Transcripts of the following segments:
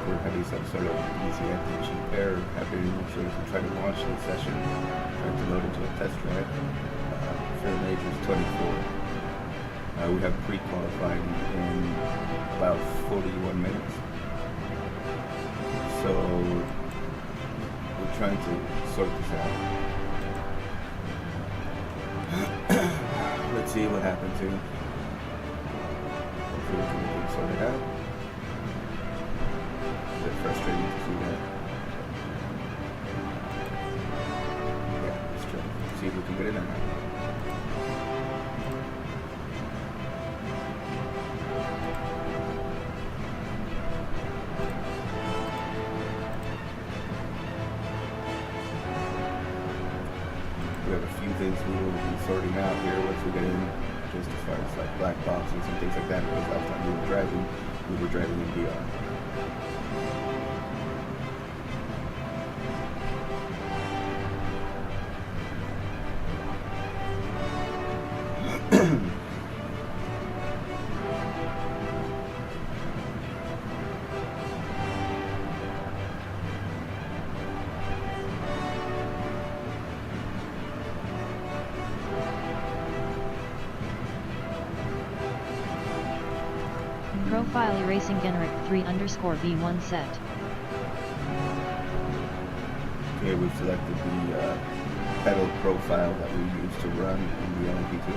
we're having some sort of easy anti-cheat error happening, so we can try to launch the session, trying to load into a test drive for the majors 24. We have pre-qualifying in about 41 minutes. So we're trying to sort this out. Let's see what happens here. Hopefully we can get it sorted out. A bit frustrating to see that. Yeah, let's try. See if we can get in there now. We have a few things we will be sorting out here once we get in, just as far as like black boxes and things like that, because last time we were driving in VR. Profile erasing Generic 3_V1 set. Okay, we've selected the pedal profile that we use to run in the LMP2.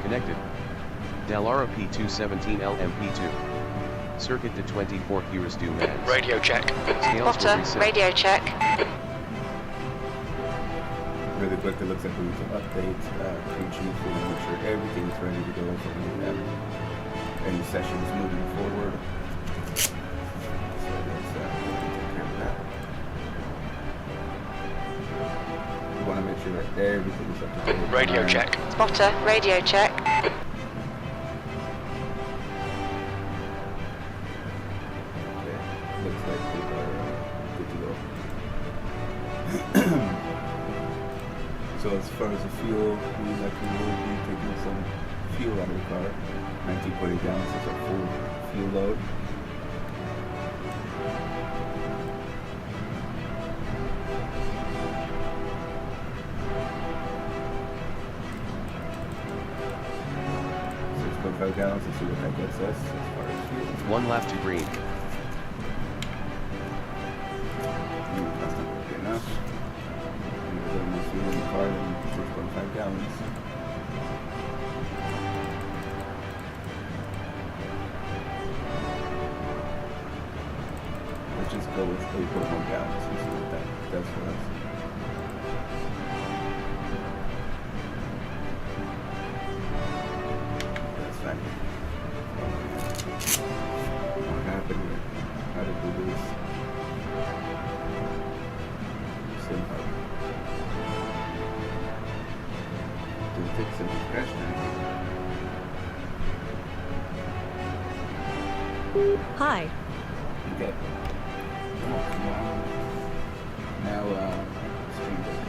Connected. LMP2 LMP2. Circuit to 24 here's do max. Radio check. Spotter, radio check. Really quick, it looks like we need to update crew chief. We want to make sure everything's ready to go so we can have any sessions moving forward. So let's go ahead and take care of that. We want to make sure that everything's up to date. Radio check. Spotter, radio check. Looks like we are good to go. So as far as the fuel, we likely will be taking some fuel out of the car. 19.8 gallons is a full fuel load. .5 gallons, let's see what that gets us as far as fuel. 1 lap to green. That's not going to be enough. And a little more fuel in the car than 6.5 gallons. Let's just go with 8.1 gallons and see what that does for us. That's fine. What happened here? How did we lose? Simple. Didn't fix it with crash now. Hi. Okay. Oh, come on. Now, stream deck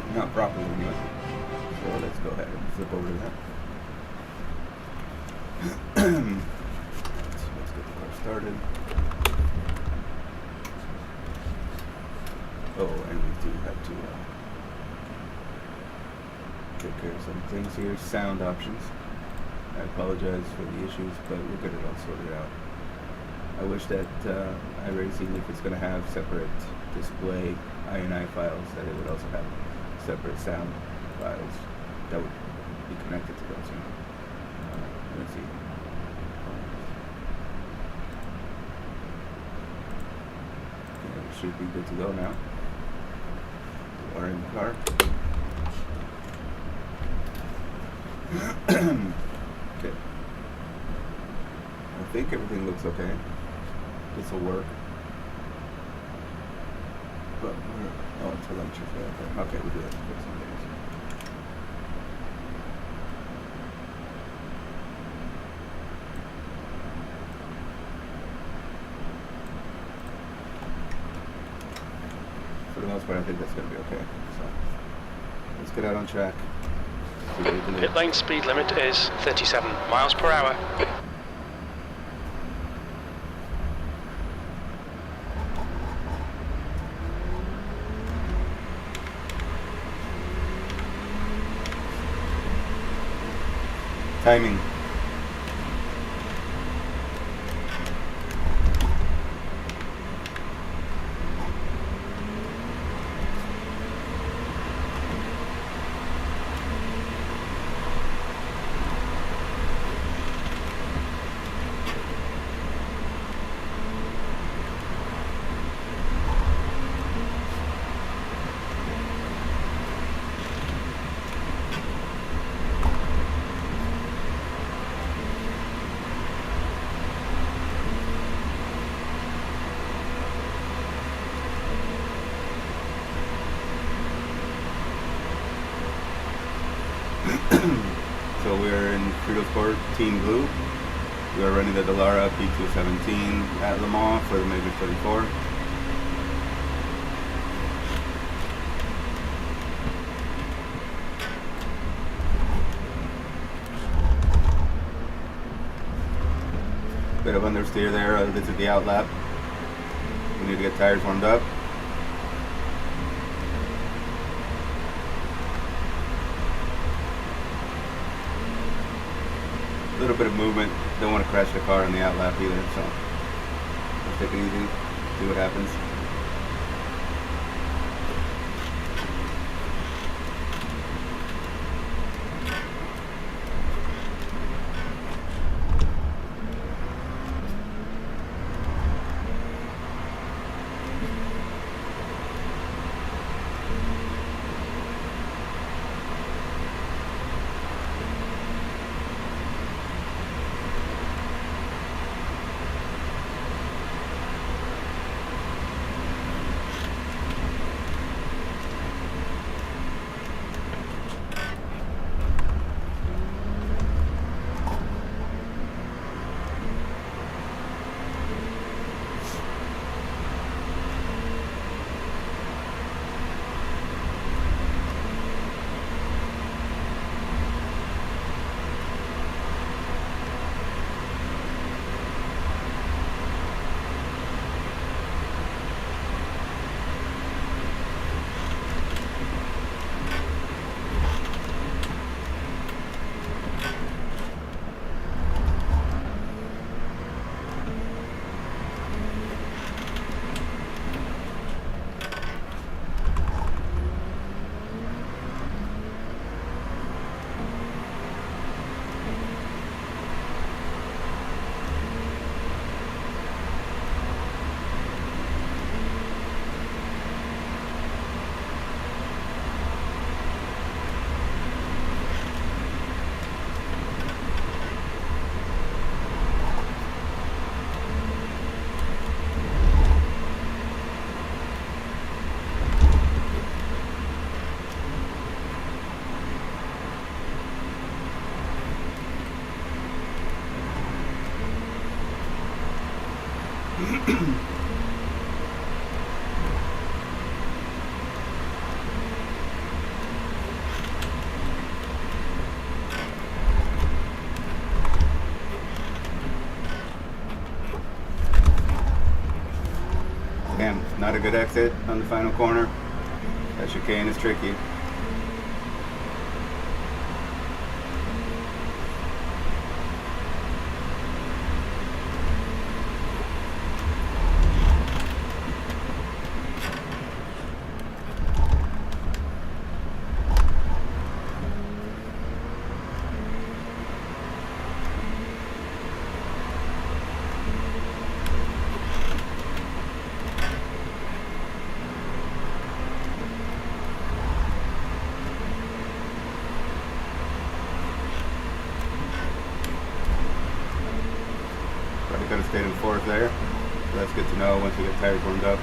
is not properly anyway. So let's go ahead and flip over to that. So let's get the car started. Oh, and we do have to take care of some things here. Sound options. I apologize for the issues, but we'll get it all sorted out. I wish that iRacing, if it's going to have separate display INI files, that it would also have separate sound files that would be connected to those. Let's see. Okay, we should be good to go now. We are in the car. Okay. I think everything looks okay. This will work. But oh, it's electric. Okay, we do have to fix some things. the most part, I think that's going to be okay. So let's get out on track. See what we can do. Pit lane speed limit is 37 miles per hour. Timing. So we're in Fritosport Team Blue. We are running the Dallara P217 at Le Mans for the Major 34. Bit of understeer there. This is the out lap. We need to get tires warmed up. A little bit of movement. Don't want to crash the car in the out lap either, so let's take it easy, see what happens. Damn, not a good exit on the final corner. That chicane is tricky. Probably could have stayed in fourth there. So that's good to know once we get tires warmed up.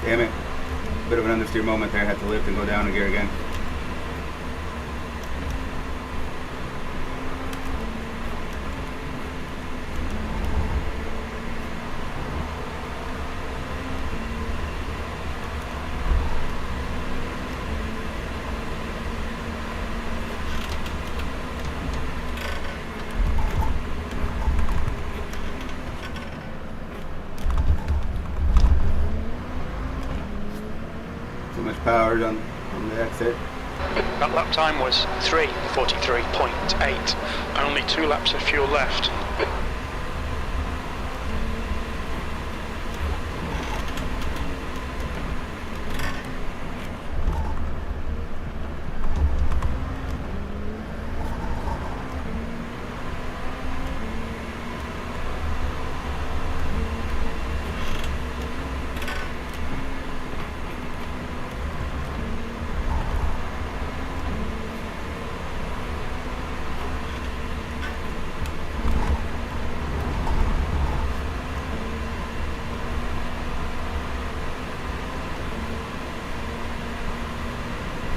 Damn it. Bit of an understeer moment there. I had to lift and go down a gear again. Too much power on the exit. That lap time was 3:43.8. Only 2 laps of fuel left.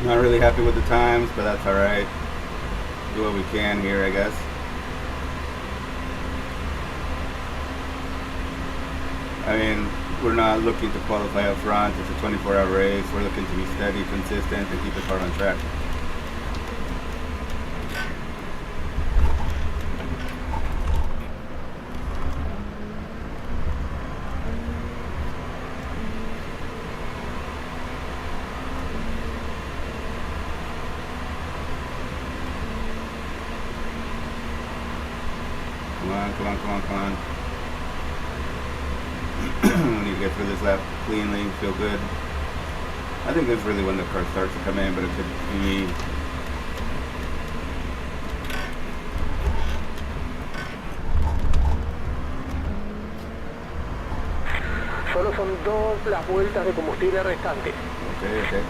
Not really happy with the times, but that's alright. Do what we can here, I guess. I mean, we're not looking to qualify up front. It's a 24-hour race. We're looking to be steady, consistent, and keep the car on track. Come on. We need to get through this lap cleanly, feel good. I think this is really when the car starts to come in, but it could be me. Solo son 2 las vueltas de combustible restantes. Okay.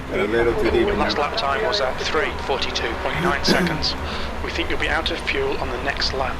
A little too deep. Last lap time was at 3:42.9 seconds. We think you'll be out of fuel on the next lap.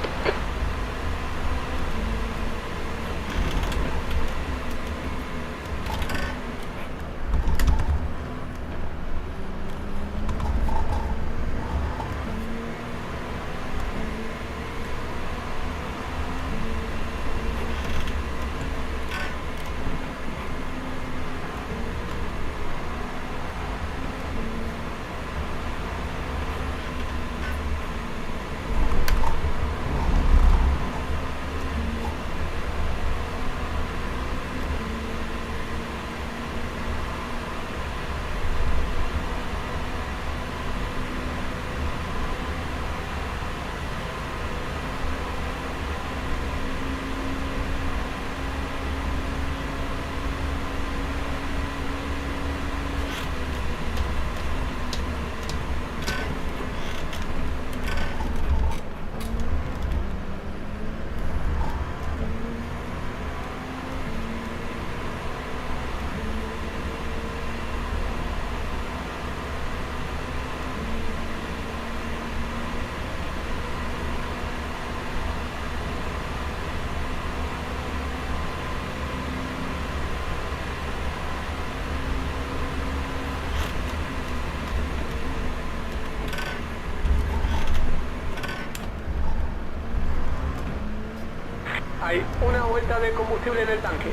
vuelta de combustible en el tanque.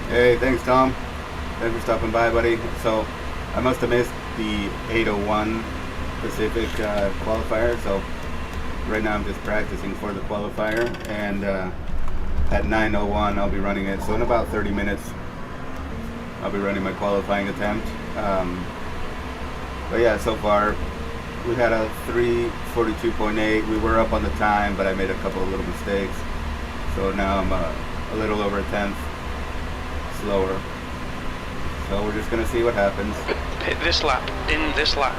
Hey, thanks, Tom. Thanks for stopping by, buddy. So, I must have missed the 8:01 Pacific qualifier. So, right now I'm just practicing for the qualifier, and at 9:01 I'll be running it. So, in about 30 minutes, I'll be running my qualifying attempt. But yeah, so far we had a 3:42.8. We were up on the time, but I made a couple of little mistakes. So now I'm a little over a tenth slower. So we're just gonna see what happens. Hit this lap, in this lap.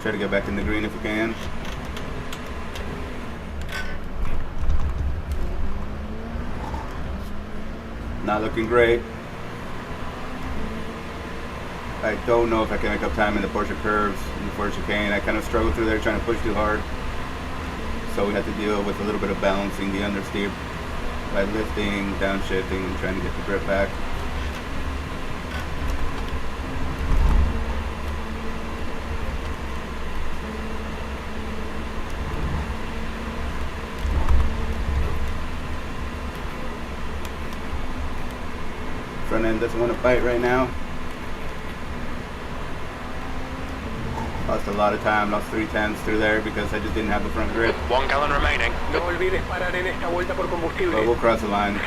Try to get back in the green if we can. Not looking great. I don't know if I can make up time in the Porsche curves, in the Porsche chicane. I kind of struggled through there trying to push too hard. So we had to deal with a little bit of balancing the understeer by lifting, downshifting, and trying to get the grip back. Front end doesn't want to bite right now. Lost a lot of time, lost 3/10 through there because I just didn't have the front grip. 1 gallon remaining. No olvides parar en esta vuelta por combustible. But we'll cross the line.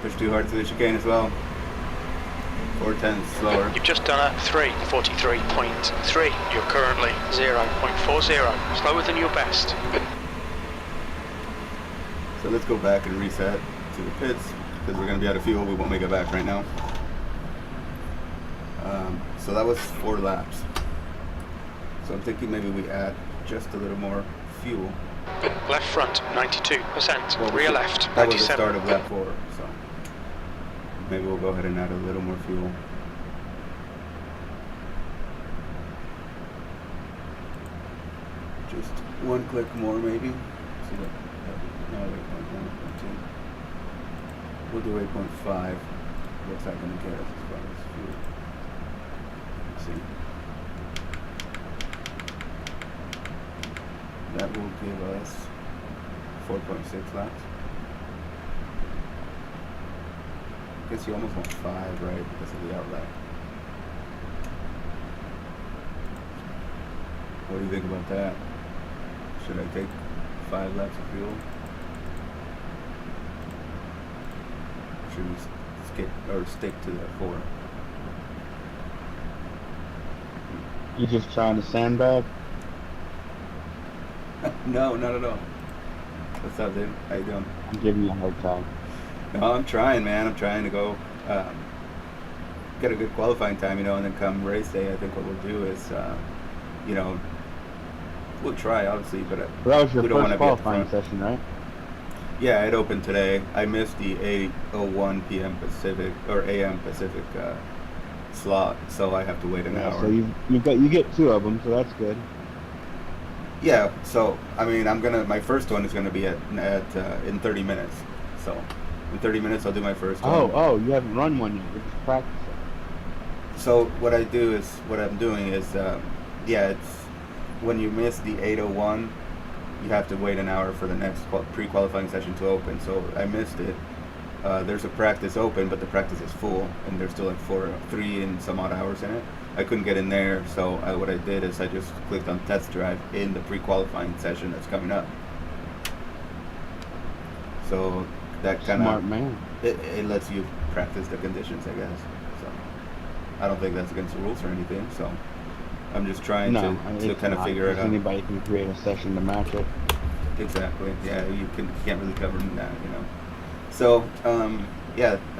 Push too hard through the chicane as well. 4/10 slower. You've just done a 3:43.3. You're currently 0.40. Slower than your best. So let's go back and reset to the pits because we're going to be out of fuel. We won't make it back right now. So that was 4 laps. So I'm thinking maybe we add just a little more fuel. Left front, 92%. Well, Rear left, that was the start 97. of lap 4. So maybe we'll go ahead and add a little more fuel. Just 1 click more maybe. See that? No, 8.1, 8.2. We'll do 8.5. What's that going to get us as far as fuel? Let's see. That will give us 4.6 laps. I guess you almost want 5, right? Because of the outlet. What do you think about that? Should I take 5 laps of fuel? Should we skip or stick to that 4? You just trying to sandbag? No, not at all. What's up, dude? How you doing? I'm giving you a hard time. No, I'm trying, man. I'm trying to go get a good qualifying time, and then come race day, I think what we'll do is, we'll try, obviously, but Well, that was your we don't want first to be at the qualifying front. session, right? Yeah, it opened today. I missed the 8:01 p.m. Pacific or a.m. Pacific slot, so I have to wait an hour. So you get 2 of them, so that's good. Yeah, so I mean, my first one is going to be at in 30 minutes. So in 30 minutes, I'll do my first one. Oh, you haven't run one yet. You're just practicing. So what I'm doing is, it's when you miss the 8:01, you have to wait an hour for the next pre-qualifying session to open. So I missed it. There's a practice open, but the practice is full, and there's still like 3 and some odd hours in it. I couldn't get in there, so what I did is I just clicked on test drive in the pre-qualifying session that's coming up. So that kind of Smart man. it lets you practice the conditions, I guess. So I don't think that's against the rules or anything. So I'm just trying to kind of figure it out. Anybody can create a session to match it. Exactly. Yeah, you can't really cover that, So I'm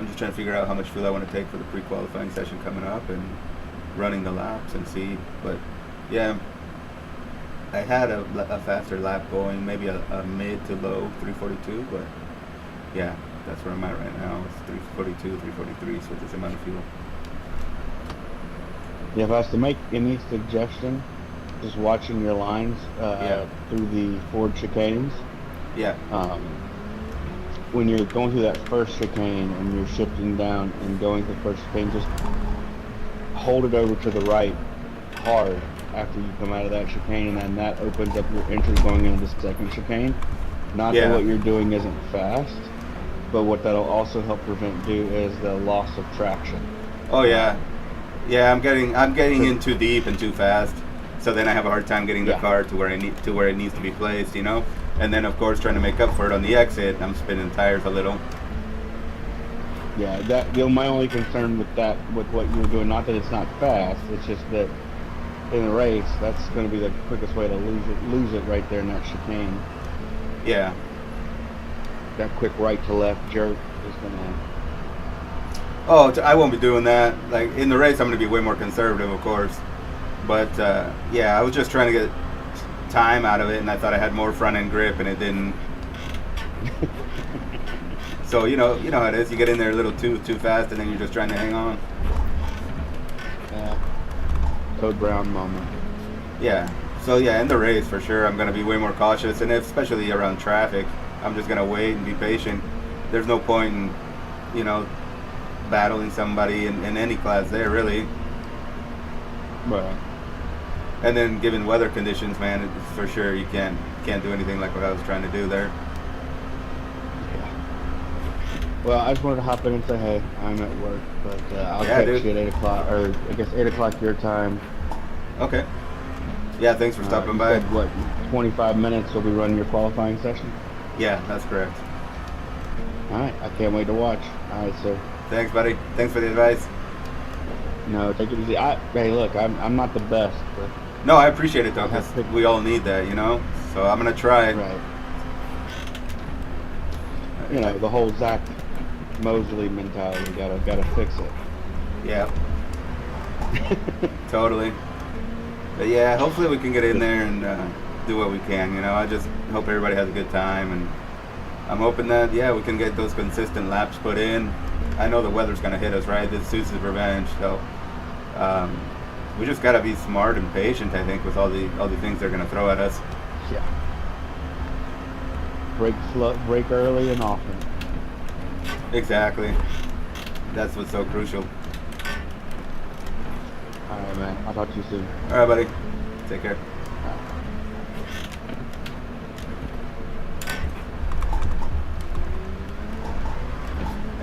just trying to figure out how much fuel I want to take for the pre-qualifying session coming up and running the laps and see. But yeah, I had a faster lap going, maybe a mid to low 3:42, but Yeah, that's where I'm at right now. It's 342, 343 with this amount of fuel. Yeah, if I was to make any suggestion, just watching your lines through the Ford chicanes. Yeah. When you're going through that first chicane and you're shifting down and going to the first chicane, just hold it over to the right hard after you come out of that chicane, and then that opens up your entry going into the second chicane. Not that what you're doing isn't fast, but what that'll also help prevent is the loss of traction. Oh yeah, yeah. I'm getting in too deep and too fast, so then I have a hard time getting the car to where it needs to be placed, you know. And then of course trying to make up for it on the exit, I'm spinning tires a little. Yeah, my only concern with what you're doing, not that it's not fast, it's just that in a race, that's going to be the quickest way to lose it right there in that chicane. Yeah. That quick right to left jerk is going to... Oh, I won't be doing that. Like in the race, I'm going to be way more conservative, of course. But yeah, I was just trying to get time out of it, and I thought I had more front end grip, and it didn't. So you know how it is. You get in there a little too fast, and then you're just trying to hang on. Yeah. Code Brown moment. Yeah. So yeah, in the race for sure, I'm gonna be way more cautious, and especially around traffic, I'm just gonna wait and be patient. There's no point in, battling somebody in any class there, really. Right. And then given weather conditions, man, it's for sure you can't do anything like what I was trying to do there. Well, I just wanted to hop in and say, hey, I'm at work, but I'll catch you at 8 o'clock, or I guess 8 o'clock your time. Okay. Yeah, thanks for stopping by. Said, what, 25 minutes you'll be running your qualifying session? Yeah, that's correct. All right, I can't wait to watch. All right, sir. Thanks, buddy. Thanks for the advice. No, take it easy. Hey, look, I'm not the best, but... No, I appreciate it, though, because we all need that, So I'm going to try. Right. The whole Zach Mosley mentality, gotta fix it. Yeah. Totally. But yeah, hopefully we can get in there and do what we can, I just hope everybody has a good time, and I'm hoping that, we can get those consistent laps put in. I know the weather's going to hit us, right? This suits revenge, so we just got to be smart and patient, I think, with all the things they're going to throw at us. Yeah. Break early and often. Exactly. That's what's so crucial. All right, man. I'll talk to you soon. All right, buddy. Take care.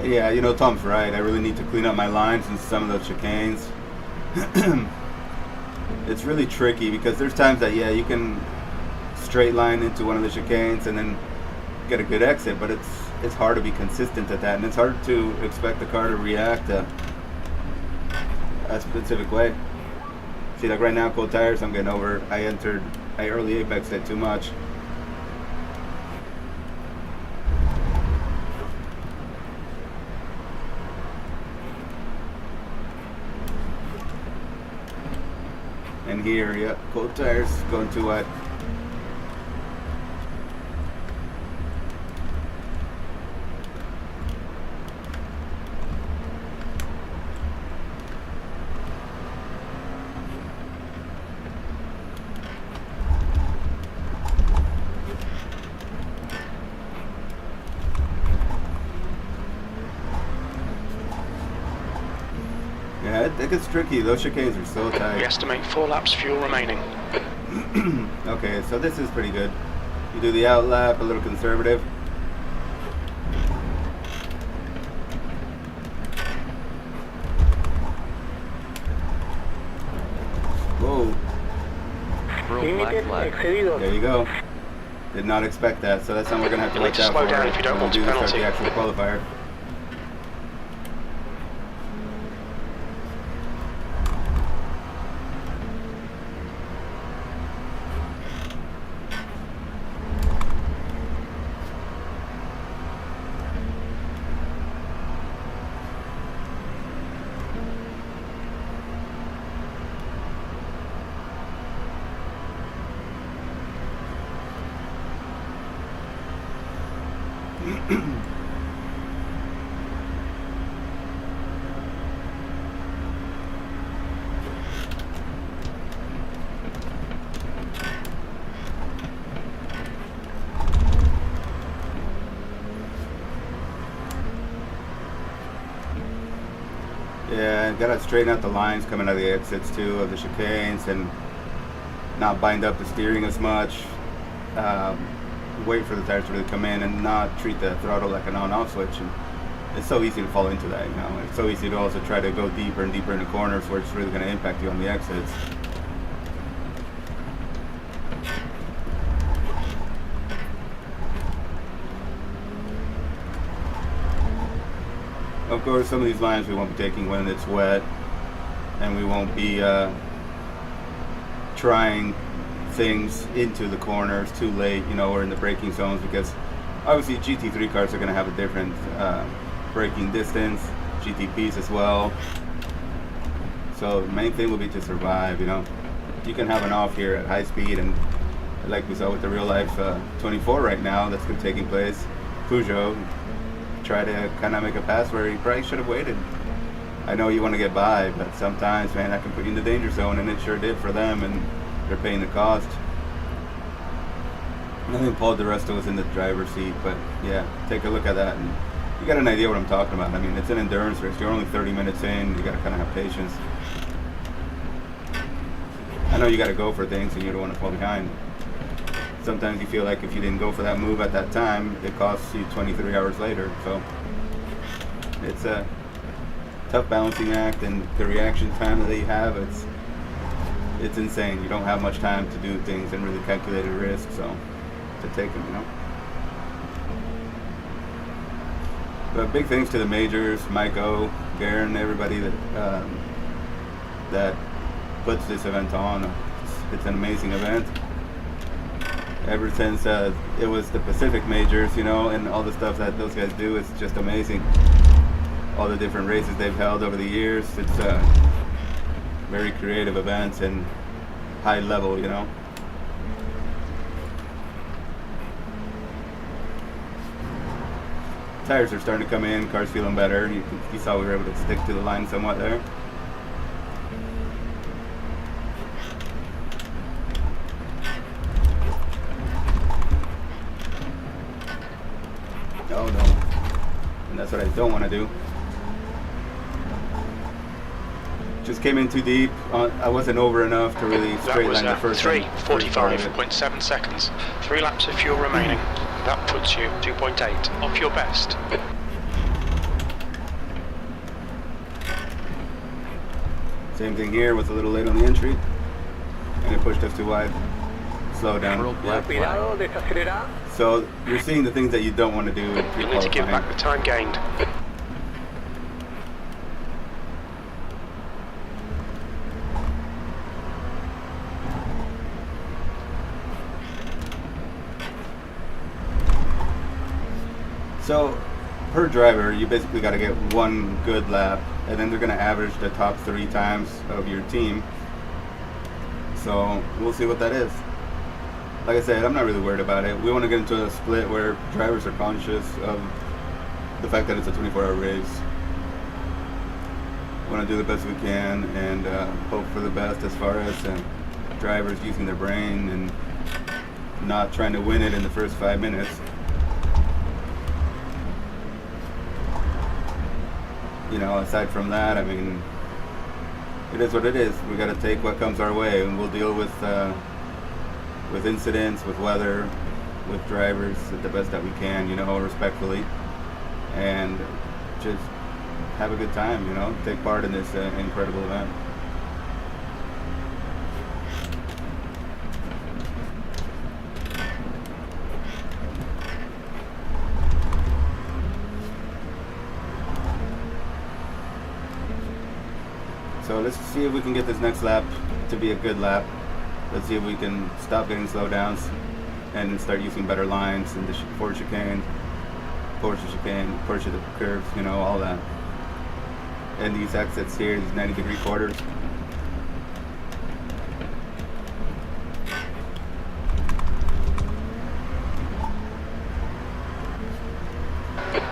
Yeah, Tom's right. I really need to clean up my lines in some of those chicanes. It's really tricky because there's times that, you can straight line into one of the chicanes and then get a good exit, but it's hard to be consistent at that, and it's hard to expect the car to react a specific way. See, like right now, cold tires, I'm getting over. I early apexed it too much. And here, cold tires going too wide. Yeah, it gets tricky. Those chicanes are so tight. We estimate 4 laps fuel remaining. Okay, so this is pretty good. You do the out lap, a little conservative. Whoa. There you go. Did not expect that, so that's something we're going to have to watch out for. Slow down if you don't want to Start penalty. the actual qualifier. gotta straighten out the lines coming out of the exits too of the chicanes, and not bind up the steering as much. Wait for the tires to really come in, and not treat the throttle like an on-off switch. And it's so easy to fall into that, you know. It's so easy to also try to go deeper and deeper into corners where it's really going to impact you on the exits. Of course, some of these lines we won't be taking when it's wet, and we won't be trying things into the corners too late, you know, or in the braking zones, because obviously GT3 cars are going to have a different braking distance, GTPs as well. So the main thing will be to survive, you know. You can have an off here at high speed, and like we saw with the real life 24 right now that's been taking place, Peugeot try to kind of make a pass where he probably should have waited. I know you want to get by, but sometimes, man, that can put you in the danger zone, and it sure did for them, and they're paying the cost. I think Paul DeResto was in the driver's seat, but yeah, take a look at that, and you got an idea what I'm talking about. I mean, it's an endurance race. You're only 30 minutes in. You got to kind of have patience. I know you got to go for things, and you don't want to fall behind. Sometimes you feel like if you didn't go for that move at that time, it costs you 23 hours later. So it's a tough balancing act, and the reaction time that you have, it's insane. You don't have much time to do things and really calculate a risk, so to take them, you know. But big thanks to the majors, Mike O, Garen, everybody that puts this event on. It's an amazing event. Ever since it was the Pacific majors, you know, and all the stuff that those guys do is just amazing. All the different races they've held over the years. It's very creative events and high level, you know. Tires are starting to come in, cars feeling better. You saw we were able to stick to the line somewhat there. Oh no. And that's what I don't want to do. Just came in too deep. I wasn't over enough to really straight line the first 3:45.7 seconds. 3 laps of fuel remaining. That puts you 2.8 off your best. Same thing here, was a little late on the entry, and it pushed us too wide. Slow down. Cuidado, desacelerar. So you're seeing the things that you don't want to do. You'll need to give back the time gained. So, per driver, you basically got to get one good lap, and then they're going to average the top 3 times of your team. So, we'll see what that is. Like I said, I'm not really worried about it. We want to get into a split where drivers are conscious of the fact that it's a 24-hour race. We want to do the best we can and hope for the best as far as drivers using their brain and not trying to win it in the first 5 minutes. You know, aside from that, I mean, it is what it is. We got to take what comes our way, and we'll deal with incidents, with weather, with drivers the best that we can, you know, respectfully, and just have a good time, you know, take part in this incredible event. So let's see if we can get this next lap to be a good lap. Let's see if we can stop getting slowdowns and start using better lines in the Ford chicane, Porsche chicane, Porsche curves, you know, all that. And these exits here, these 90-degree quarters.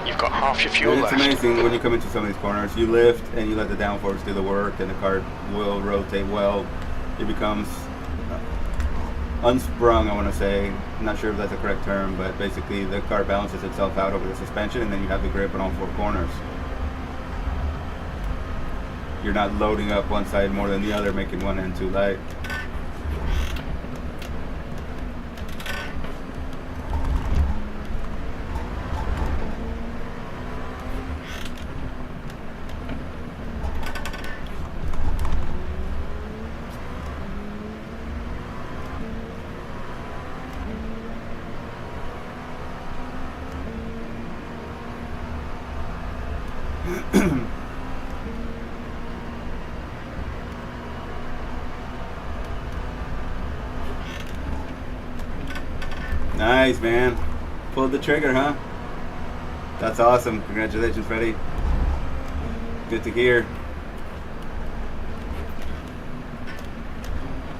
You've got half your fuel And it's left. amazing when you come into some of these corners. You lift and you let the downforce do the work, and the car will rotate well. It becomes unsprung, I want to say. I'm not sure if that's the correct term, but basically the car balances itself out over the suspension, and then you have the grip on all 4 corners. you're not loading up one side more than the other, making one end too light. Nice, man. Pulled the trigger, huh? That's awesome. Congratulations, Freddie. Good to hear.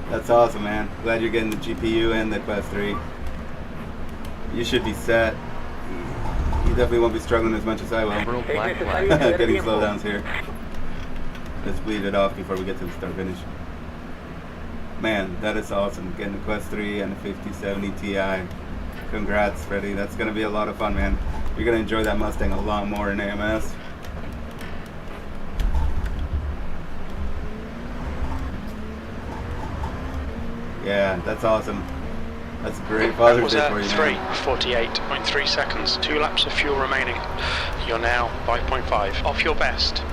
That's awesome, man. Glad you're getting the GPU and the Quest 3. You should be set. You definitely won't be struggling as much as I will. Emerald Black Flag. Getting slowdowns here. Let's bleed it off before we get to the start finish. Man, that is awesome. Getting the Quest 3 and the 5070 Ti. Congrats, Freddie. That's going to be a lot of fun, man. You're going to enjoy that Mustang a lot more in AMS. Yeah, that's awesome. That's a great Father's Day for you, man. 48.3 seconds. 2 laps of fuel remaining. You're now 5.5 off your best.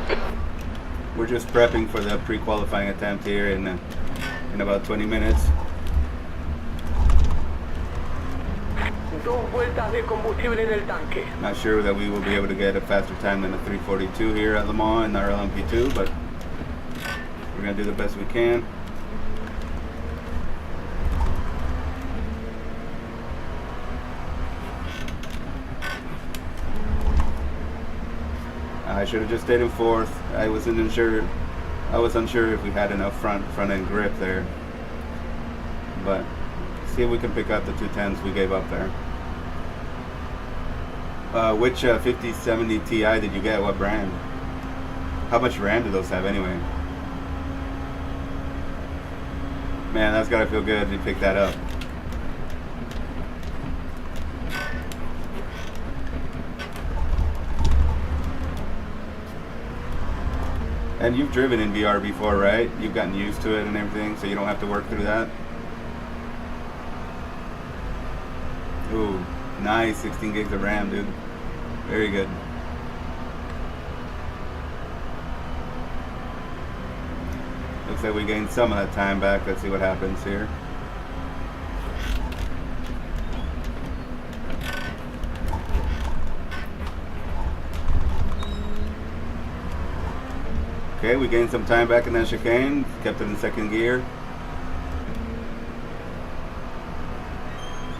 We're just prepping for the pre-qualifying attempt here in about 20 minutes. Dos vueltas de combustible en el tanque. Not sure that we will be able to get a faster time than a 342 here at Le Mans in our LMP2, but we're going to do the best we can. I should have just stayed in fourth. I was unsure if we had enough front end grip there. But see if we can pick up the 210s we gave up there. Which 5070 Ti did you get? What brand? How much RAM do those have anyway? Man, that's gotta feel good to pick that up. And you've driven in VR before, right? You've gotten used to it and everything, so you don't have to work through that. Ooh, nice, 16 gigs of RAM, dude. Very good. Looks like we gained some of that time back. Let's see what happens here. Okay, we gained some time back in that chicane, kept it in second gear.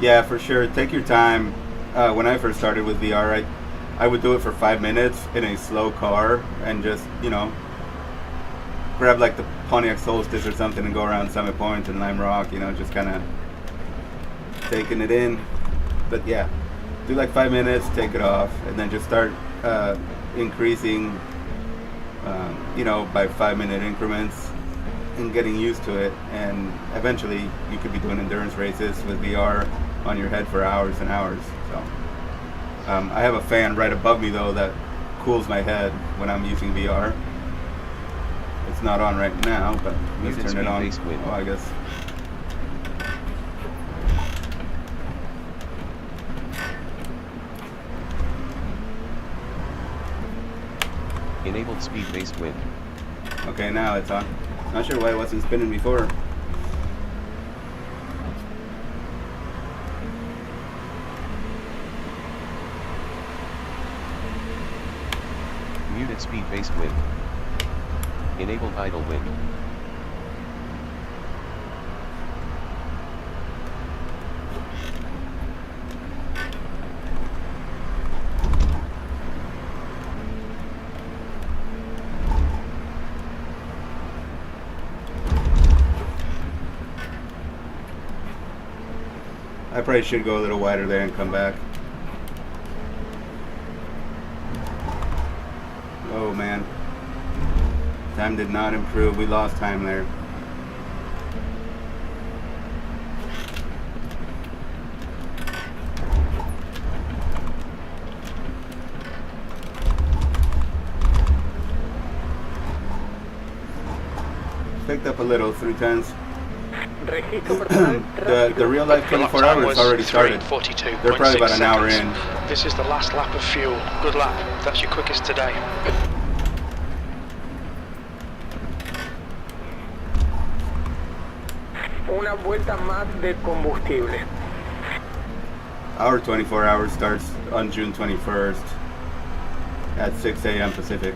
Yeah, for sure, take your time. When I first started with VR, I would do it for 5 minutes in a slow car and just, you know, grab like the Pontiac Solstice or something and go around Summit Point and Lime Rock, you know, just kind of taking it in. But yeah, do like 5 minutes, take it off, and then just start increasing, you know, by 5-minute increments and getting used to it. And eventually you could be doing endurance races with VR on your head for hours and hours. So I have a fan right above me though that cools my head when I'm using VR. It's not on right now, but let's turn it on. Oh, I guess. Enabled speed-based wind. Okay, now it's on. Not sure why it wasn't spinning before. Muted speed-based wind. Enabled idle wind. I probably should go a little wider there and come back. Oh man. Time did not improve. We lost time there. picked up a little 310s. Registro personal. The real life The lap 24 time hours was already started. 3:42.6 They're probably about an hour seconds. in. This is the last lap of fuel. Good lap. That's your quickest today. Una vuelta más de combustible. Our 24 hours starts on June 21st at 6 a.m. Pacific.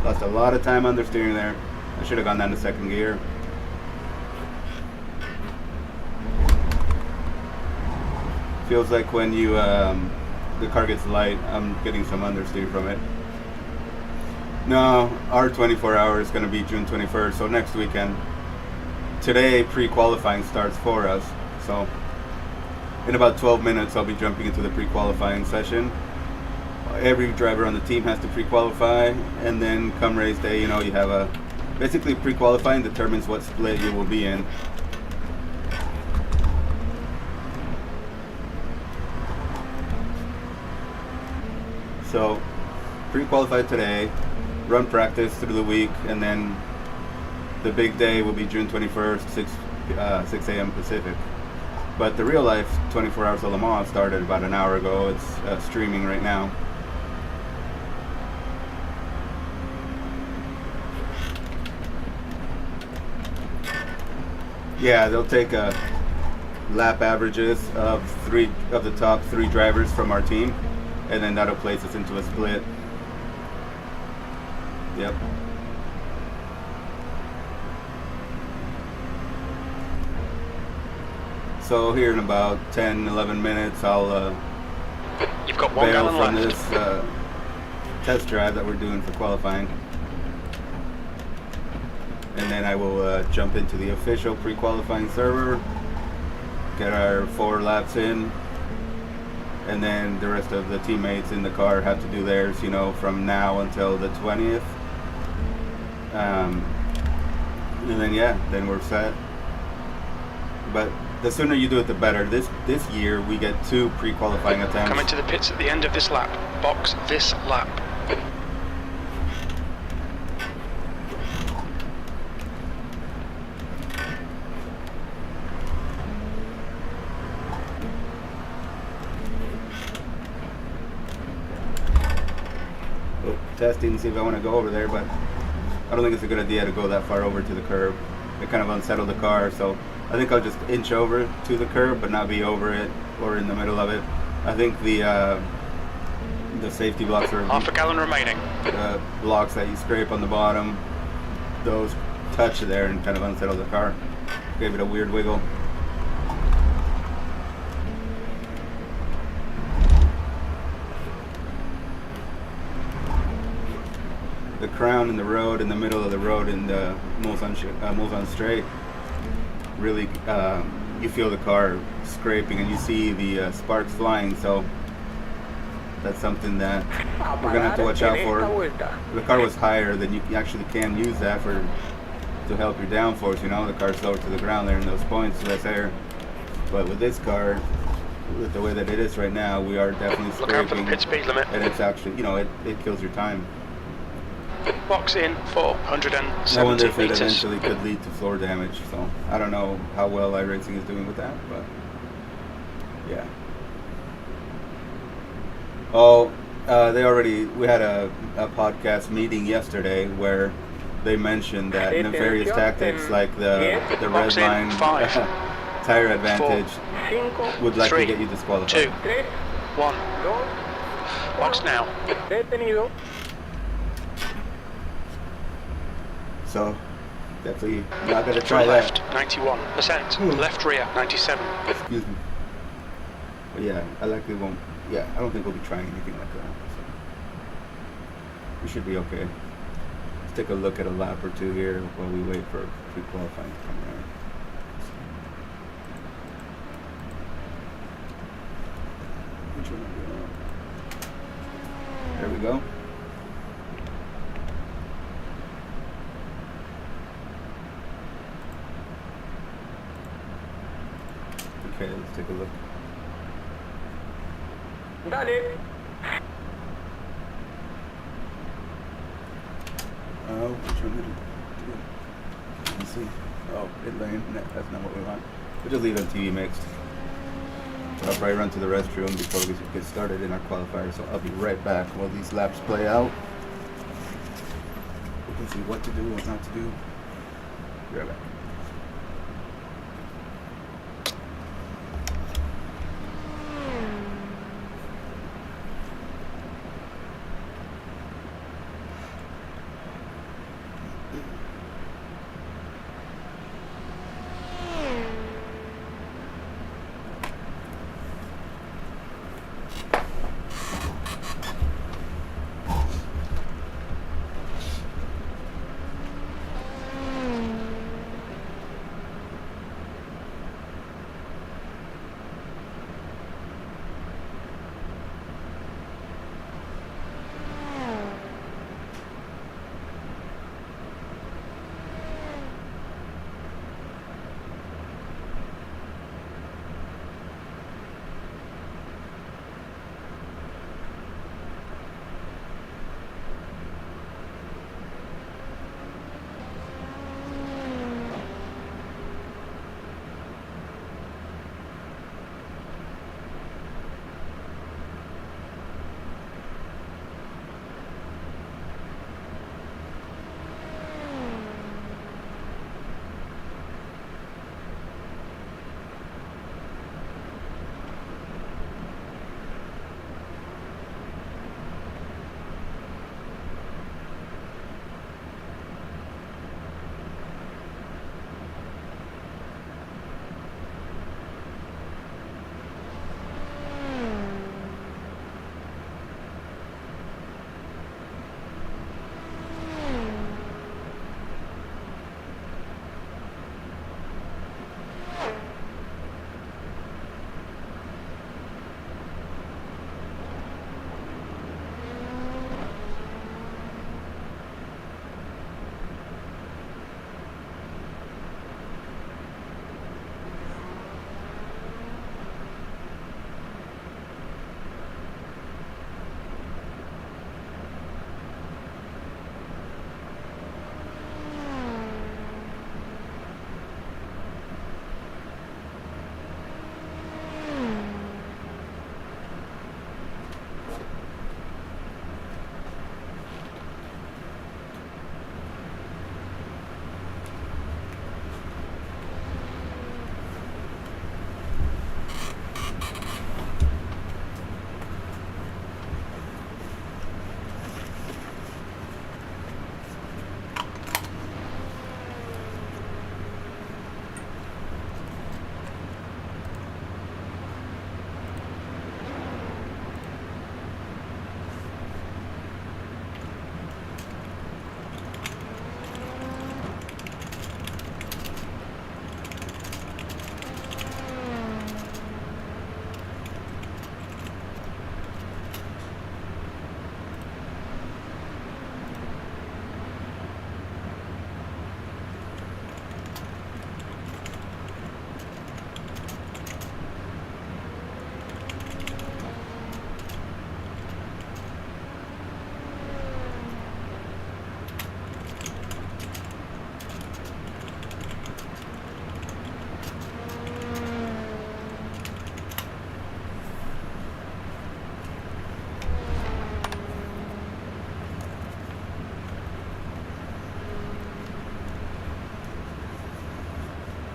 Lost a lot of time under steering there. I should have gone down to second gear. Feels like when you the car gets light, I'm getting some understeer from it. No, our 24 hours is going to be June 21st, so next weekend. Today, pre-qualifying starts for us, so in about 12 minutes I'll be jumping into the pre-qualifying session. Every driver on the team has to pre-qualify, and then come race day, you know, you have a basically pre-qualifying determines what split you will be in. So pre-qualify today, run practice through the week, and then the big day will be June 21st, 6 a.m. Pacific. But the real life 24 Hours of Le Mans started about an hour ago. It's streaming right now. Yeah, they'll take lap averages of the top three drivers from our team, and then that'll place us into a split. Yep. So here in about 10-11 minutes, I'll You've got 1 bail gallon from left. this test drive that we're doing for qualifying, and then I will jump into the official pre-qualifying server, get our 4 laps in, and then the rest of the teammates in the car have to do theirs, you know, from now until the 20th. And then yeah, then we're set. But the sooner you do it, the better. This year we get 2 pre-qualifying attempts. Come into the pits at the end of this lap. Box this lap. Testing, see if I want to go over there, but I don't think it's a good idea to go that far over to the curb. It kind of unsettled the car, so I think I'll just inch over to the curb, but not be over it or in the middle of it. I think the safety blocks are Half a gallon remaining. blocks that you scrape on the bottom. Those touch there and kind of unsettle the car. Gave it a weird wiggle. The crown in the road, in the middle of the road in the Mulsanne Straight, really you feel the car scraping and you see the sparks flying, so that's something that we're gonna have to watch out for. The car was higher, then you actually can use that to help your downforce, you know. The car's lower to the ground there in those points, less air. But with this car, with the way that it is right now, we are definitely Look out for the scraping, pit speed limit. and it's actually, you know, it kills your time. Box in for I wonder 170 if it meters. eventually could lead to floor damage. So I don't know how well iRacing is doing with that, but yeah. Oh, we had a podcast meeting yesterday where they mentioned that nefarious tactics like the red Box in, line 5, tire advantage 5, would likely 3, get you 2, disqualified. 1. Box now. Detenido. So definitely not gonna try Front left, that. 91%. Left rear, 97. Excuse me. But yeah, I likely won't. Yeah, I don't think we'll be trying anything like that. So we should be okay. Let's take a look at a lap or two here while we wait for pre-qualifying to come around. Which one are we on? There we go. Okay, let's take a look. Dale. No, which one did it do? Let's see. Oh, pit lane. No, that's not what we want. We'll just leave it on TV mixed. I'll probably run to the restroom before we get started in our qualifier, so I'll be right back while these laps play out. We can see what to do, what not to do. Be right back.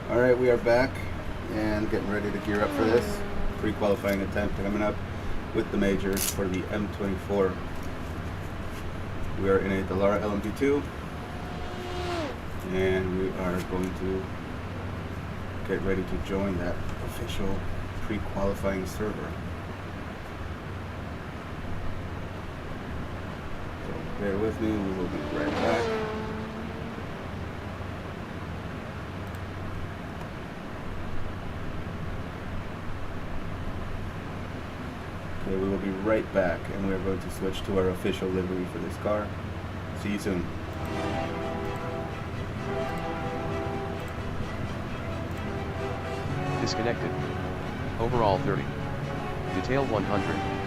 Alright, we are back and getting ready to gear up for this pre-qualifying attempt coming up with the major for the M24. We are in a Dallara LMP2 and we are going to get ready to join that official pre-qualifying server. So bear with me, we will be right back. Okay, we will be right back and we are going to switch to our official livery for this car. See you soon. Disconnected. Overall 30. Detail 100.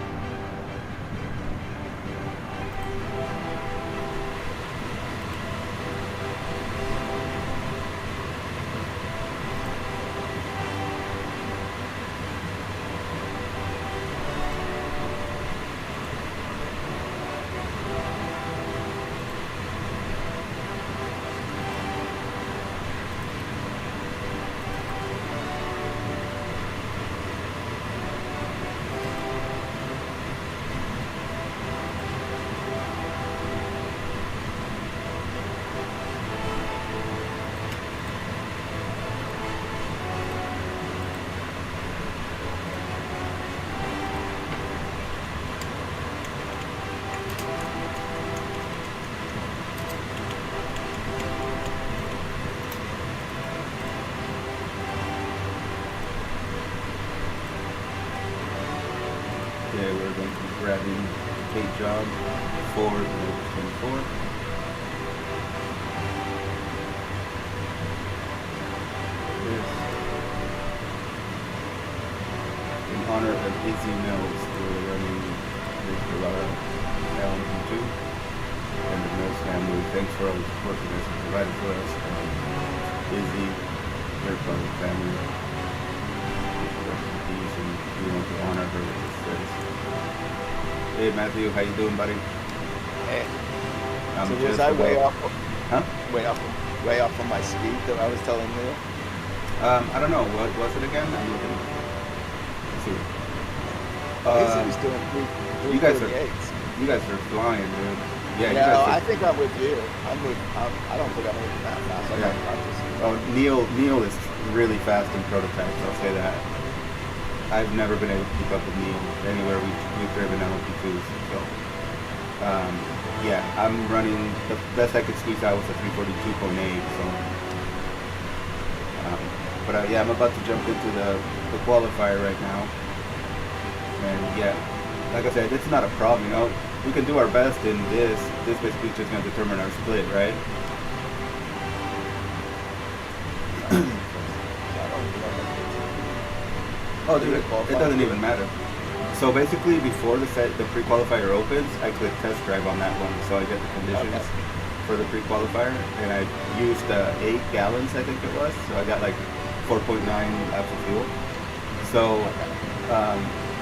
in paint job for the M24. This, in honor of Izzy Mills, we're running this Delara LMP2 and the Mills family. Thanks for all the support you guys have provided for us. Izzy, your family. And we want to honor her with this service. Hey Matthew, how you doing, buddy? Hey. I'm So was just I way about- off? Huh? Way off from my speed that I was telling you? I don't know. What was it again? I'm looking. Let's see. He was doing you guys are 338s. you guys are flying, dude. Yeah, you No, guys I are, think I'm with you. I don't think I'm moving that fast. I Yeah. got practice. Oh, Neil is really fast in prototypes. I'll say that. I've never been able to keep up with Neil anywhere we've driven LMP2s. So, yeah, I'm running the best I could squeeze out was a 342.8. So, but yeah, I'm about to jump into the qualifier right now. And yeah, like I said, it's not a problem. You know, we can do our best in this. This basically is just going to determine our split, right? Oh, dude, it doesn't even matter. So basically, before the pre-qualifier opens, I click test drive on that one, so I get the conditions for the pre-qualifier, and I used 8 gallons, I think it was. So I got like 4.9 laps of fuel. So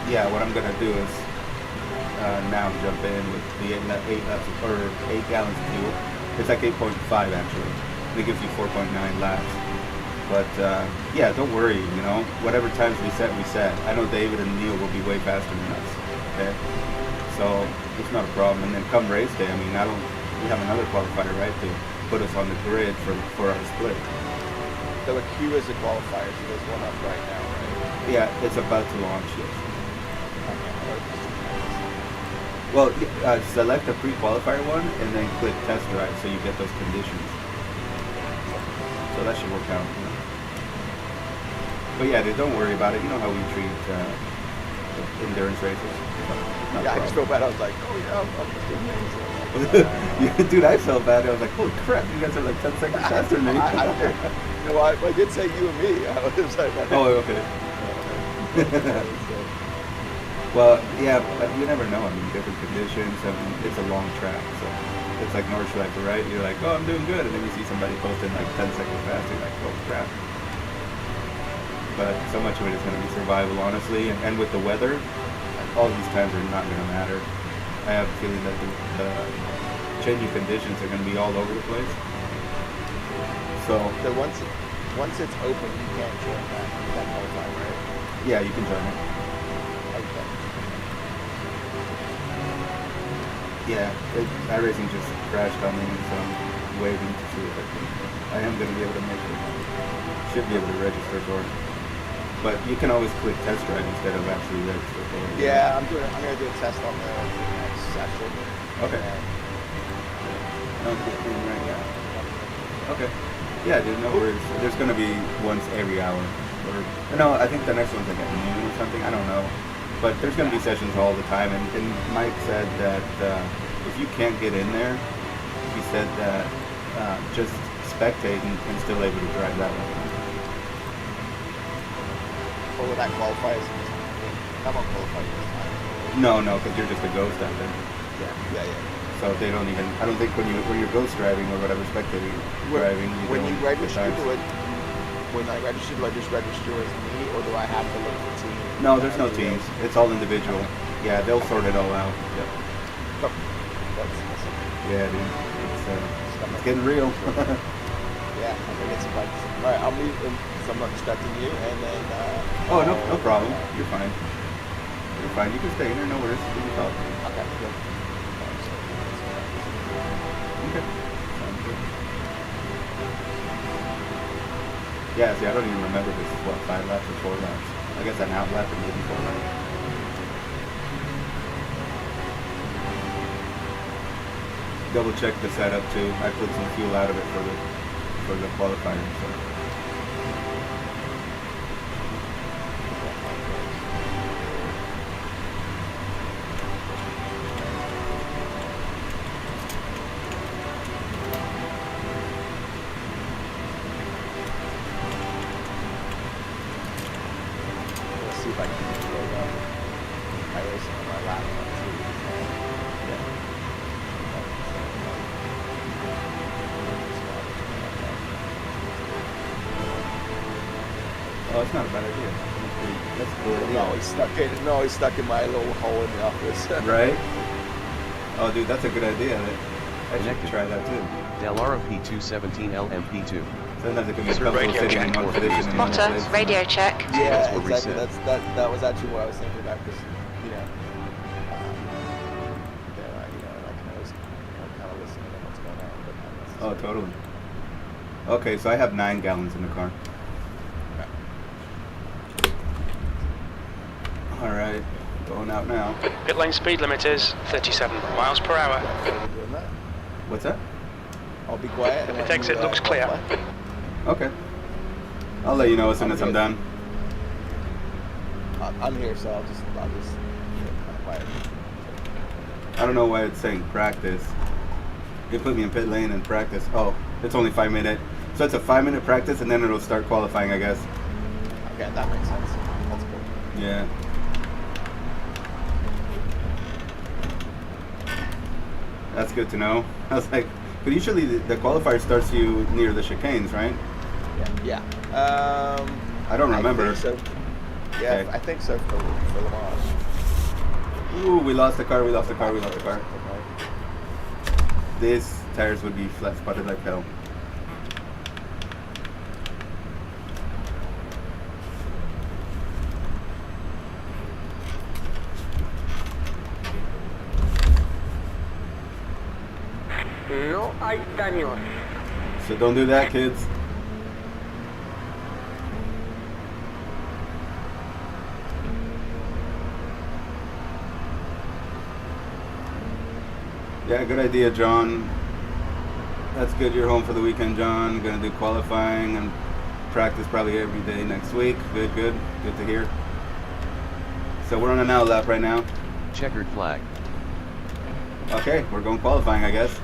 yeah, what I'm gonna do is now jump in with the 8 gallons of fuel. It's like 8.5 actually. And it gives you 4.9 laps. But yeah, don't worry, you know, whatever times we set. I know David and Neil will be way faster than us, okay? So it's not a problem. And then come race day, I mean, we have another qualifier, right, to put us on the grid for our split. So a queue is a qualifier, so there's one up right now, right? Yeah, it's about to launch, yes. Okay. Well, select the pre-qualifier one and then click test drive so you get those conditions. So that should work out. You know? But yeah, dude, don't worry about it. You know how we treat endurance races. Not a Yeah, I just problem. felt bad. I was like, oh yeah, I'm just doing Yeah, dude, I felt bad. I was like, holy crap, you guys are like 10 seconds faster than me. I did. No, I did say you and me. I was like, Oh, okay. Well, yeah, but you never know. I mean, different conditions. I mean, it's a long track, so it's like Nordschleife, right? You're like, oh, I'm doing good, and then you see somebody posting like 10 seconds faster. You're like, oh crap. But so much of it is going to be survival, honestly, and with the weather, all these times are not going to matter. I have a feeling that the changing conditions are going to be all over the place. So once it's open, you can't join that qualifying, right? yeah, you can join it. Okay. Yeah, iRacing just crashed on me, so I'm waiting to see if I am going to be able to make it. Should be able to register for it. But you can always click test drive instead of actually register for it. Yeah, I'm gonna do a test on the next session. Okay. No, good thing right now. Okay. Yeah, dude, no worries. There's going to be once every hour. Or no, I think the next one's like at noon or something. I don't know. But there's going to be sessions all the time. And Mike said that if you can't get in there, he said that just spectate and still able to drive that one. Or will that qualify as I'm on qualify this time? No, because you're just a ghost out there. Yeah. So they don't even. I don't think when you're ghost driving or whatever spectating driving. When you don't register, decide. when I register, do I just register as me, or do I have to look for team? No, there's no teams. It's all individual. Yeah, they'll sort it all out. Yep. Oh, that's awesome. Yeah, dude. It's getting real. Yeah, I'm gonna get some practice. All right, I'll meet them. So I'm not distracting you, and then. Oh, no problem. You're fine. You're fine. You can stay in there. No worries. You can talk. Okay, good. Okay. Sounds good. Yeah, see, I don't even remember if this is, 5 laps or 4 laps. I guess an out lap and maybe 4 laps. Double check the setup too. I put some fuel out of it for the qualifier. So. Oh, it's not a bad idea. That's a cool idea. No, he's stuck in my little hole in the office. Right? Oh, dude, that's a good idea. I should Connected. try that too. Del RP217 LMP2. Sometimes it can be So radio comfortable sitting in check. one position. and one Spotter, place. radio check. Yeah, Transfer exactly. reset. That was actually what I was thinking about, because then I can always kind of listen to what's going on, but not Oh, necessarily. totally. Okay, so I have 9 gallons in the car. All right, going out now. Pit lane speed limit is 37 miles per hour. Doing that. What's that? I'll be quiet. and Pit let exit you, looks clear. Okay. I'll let you know as soon as I'm done. I'm here, so I'll just kind of quiet. I don't know why it's saying practice. You put me in pit lane and practice. Oh, it's only 5 minutes. So it's a 5-minute practice and then it'll start qualifying, I guess. Okay, that makes sense. That's cool. Yeah. That's good to know. I was like, but usually the qualifier starts you near the chicanes, right? Yeah. I don't remember. I think so. Yeah, Okay. I think so for Le Mans. Ooh, we lost the car, we lost the car, we lost the car. These tires would be flat spotted like hell. No hay daños. So don't do that, kids. Yeah, good idea, John. That's good. You're home for the weekend, John. Gonna do qualifying and practice probably every day next week. Good, good. Good to hear. So we're on an out lap right now. Checkered flag. Okay, we're going qualifying, I guess.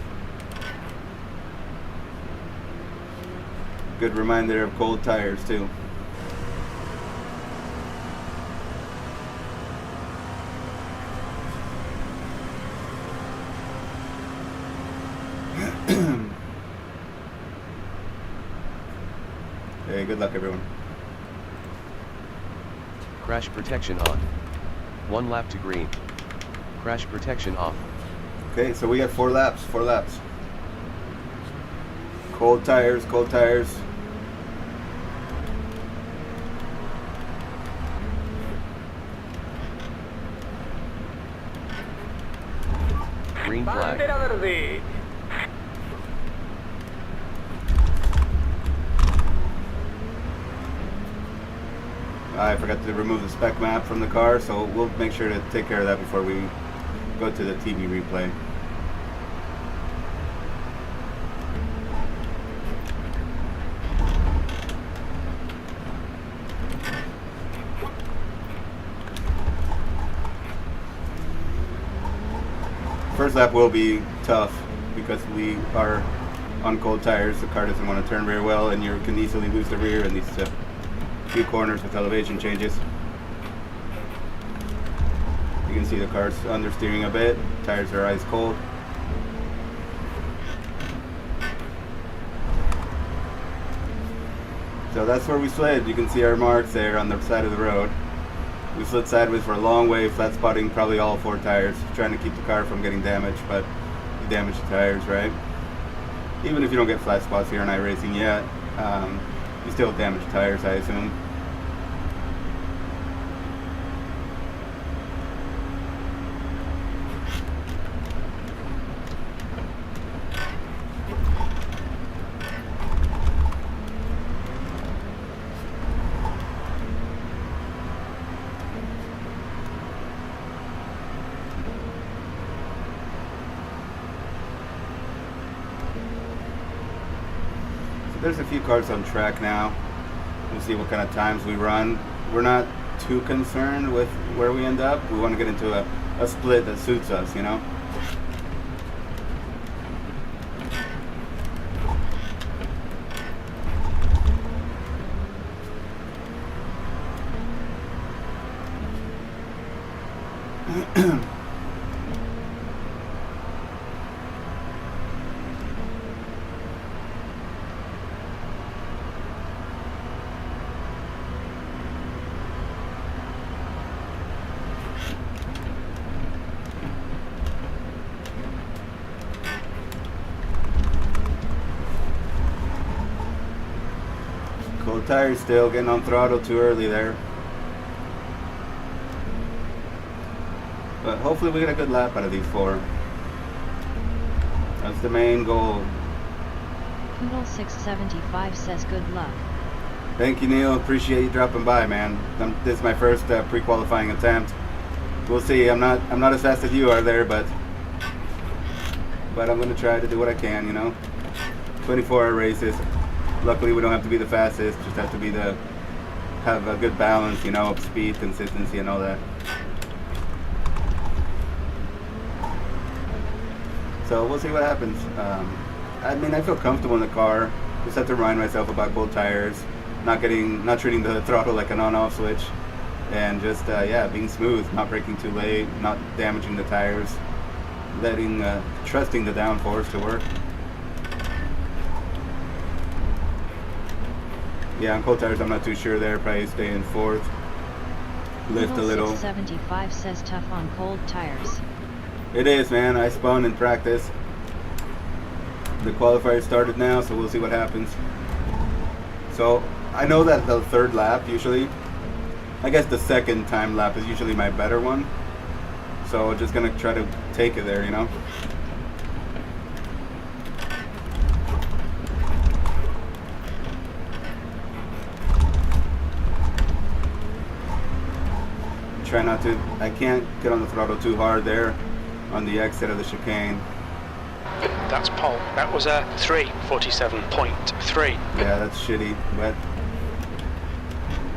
Good reminder of cold tires, too. Hey, good luck, everyone. Crash protection on. 1 lap to green. Crash protection off. Okay, so we got 4 laps, 4 laps. Cold tires, cold tires. Green flag. Bandera verde. I forgot to remove the spec map from the car, so we'll make sure to take care of that before we go to the TV replay. First lap will be tough because we are on cold tires. The car doesn't want to turn very well, and you can easily lose the rear in these few corners with elevation changes. You can see the car's understeering a bit. Tires are ice cold. So that's where we slid. You can see our marks there on the side of the road. We slid sideways for a long way, flat spotting probably all 4 tires, trying to keep the car from getting damaged, but you damage the tires, right? Even if you don't get flat spots here in iRacing yet, you still damage tires, I assume. There's a few cars on track now. We'll see what kind of times we run. We're not too concerned with where we end up. We want to get into a split that suits us, you know? Cold tires still, getting on throttle too early there. But hopefully we get a good lap out of these 4. That's the main goal. Poodle 675 says good luck. Thank you, Neil. Appreciate you dropping by, man. This is my first pre-qualifying attempt. We'll see. I'm not as fast as you are there, but I'm gonna try to do what I can. You know, 24-hour races. Luckily, we don't have to be the fastest. Just have to have a good balance. You know, of speed, consistency, and all that. So we'll see what happens. I mean, I feel comfortable in the car. Just have to remind myself about cold tires, not treating the throttle like an on-off switch, and just being smooth, not braking too late, not damaging the tires, trusting the downforce to work. Yeah, on cold tires, I'm not too sure there. Probably stay in 4th. Lift a little. 675 says tough on cold tires. It is, man. I spun in practice. The qualifier started now, so we'll see what happens. So I know that the 3rd lap usually, I guess the 2nd time lap is usually my better one. So just gonna try to take it there, you know. Try not to, I can't get on the throttle too hard there on the exit of the chicane. That's pole. That was a 3:47.3. Yeah, that's shitty, but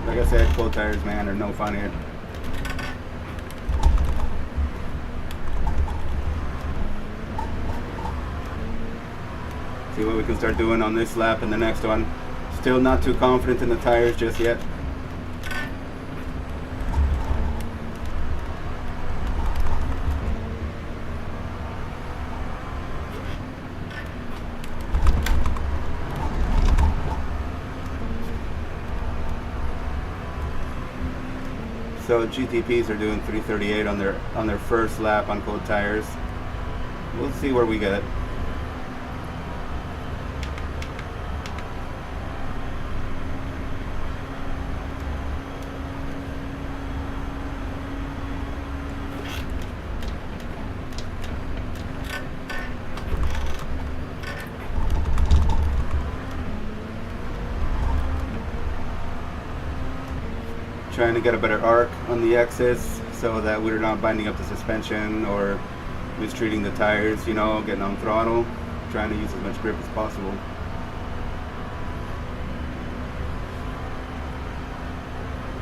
like I said, cold tires, man, are no fun here. See what we can start doing on this lap and the next one. Still not too confident in the tires just yet. So GTPs are doing 3:38 on their first lap on cold tires. We'll see where we get it. Trying to get a better arc on the exits so that we're not binding up the suspension or mistreating the tires, you know, getting on throttle, trying to use as much grip as possible.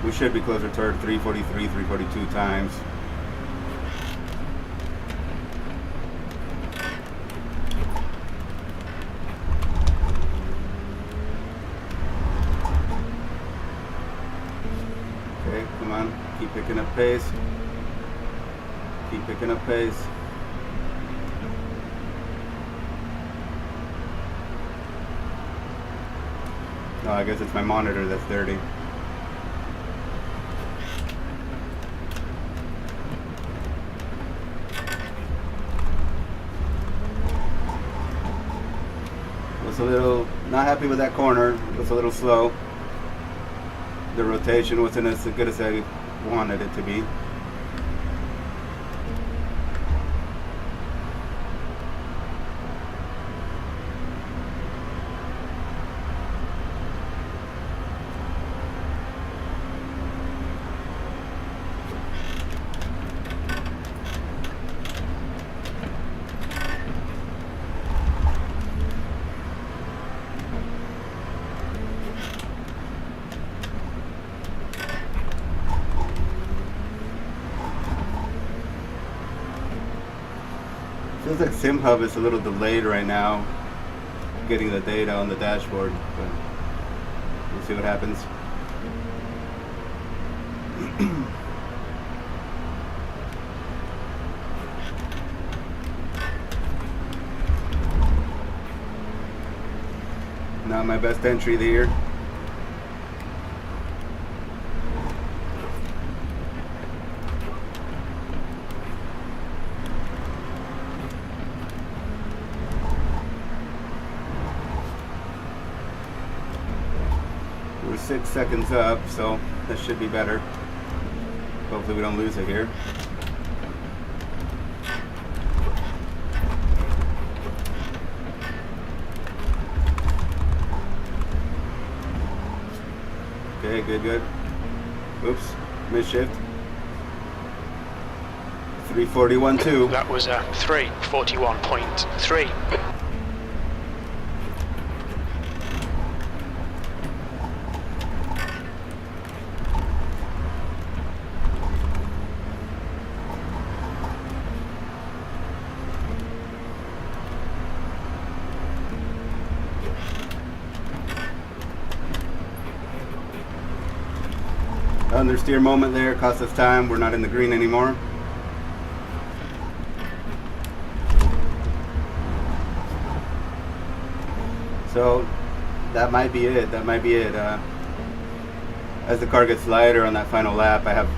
We should be closer toward 343, 342 times. Okay, come on, keep picking up pace. Keep picking up pace. Oh, I guess it's my monitor that's dirty. Was a little not happy with that corner. It was a little slow. The rotation wasn't as good as I wanted it to be. Feels like SimHub is a little delayed right now, getting the data on the dashboard, but we'll see what happens. Not my best entry of the year. We're 6 seconds up, so that should be better. Hopefully we don't lose it here. Okay, good. Oops, misshift. 341.2. That was 341.3. Understeer moment there, cost us time. We're not in the green anymore. So that might be it. As the car gets lighter on that final lap, I have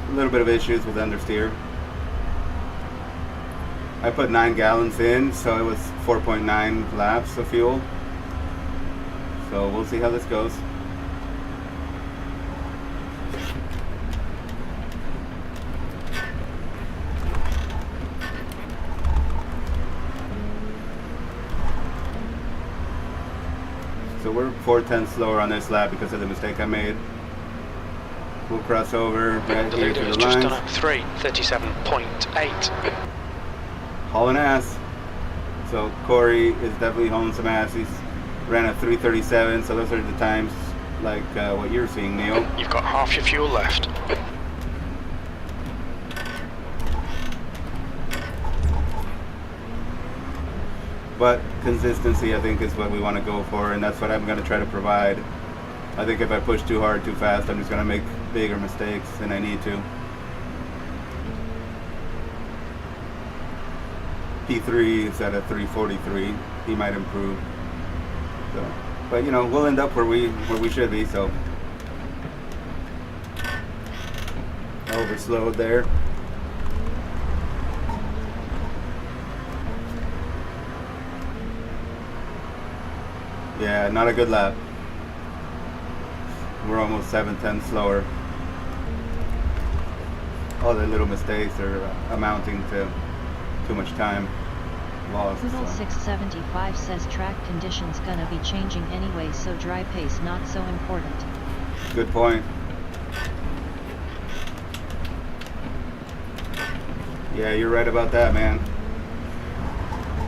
a little bit of issues with understeer. I put 9 gallons in, so it was 4.9 laps of fuel. So we'll see how this goes. So we're 4/10 slower on this lap because of the mistake I made. We'll cross over right The here leader to is the just lines. on a 3:37.8. Hauling ass. So Corey is definitely hauling some ass. He's ran a 3:37, so those are the times like what you're seeing, Neil. You've got half your fuel left. But consistency, I think, is what we want to go for, and that's what I'm going to try to provide. I think if I push too hard, too fast, I'm just going to make bigger mistakes than I need to. P3 is at a 343. He might improve. So, but you know, we'll end up where we should be. So, overslowed there. Yeah, not a good lap. We're almost 7/10 slower. All the little mistakes are amounting to too much time lost. Poodle So. 675 says track conditions gonna be changing anyway, so dry pace not so important. Good point. Yeah, you're right about that, man.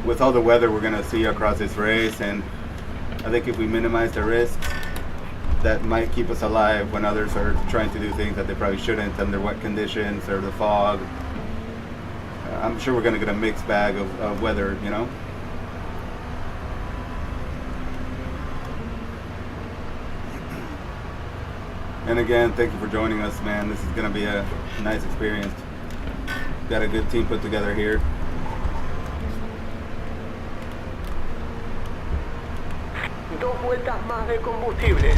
With all the weather we're gonna see across this race, and I think if we minimize the risks, that might keep us alive when others are trying to do things that they probably shouldn't under wet conditions or the fog. I'm sure we're going to get a mixed bag of weather, you know? And again, thank you for joining us, man. This is going to be a nice experience. Got a good team put together here. Dos vueltas más de combustible.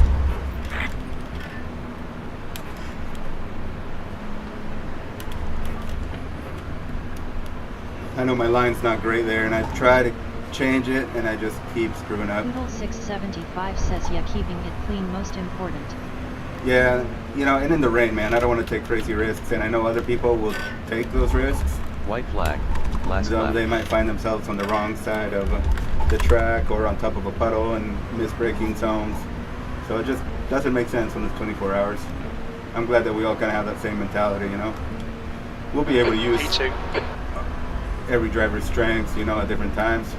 I know my line's not great there, and I try to change it, and I just keep screwing up. Poodle 675 says yeah, keeping it clean most important. Yeah, you know, and in the rain, man, I don't want to take crazy risks, and I know other people will take those risks. White flag. Last So lap. they might find themselves on the wrong side of the track or on top of a puddle and miss braking zones. So it just doesn't make sense when it's 24 hours. I'm glad that we all kind of have that same mentality, you know. We'll be able to use P2. every driver's strengths, you know, at different times.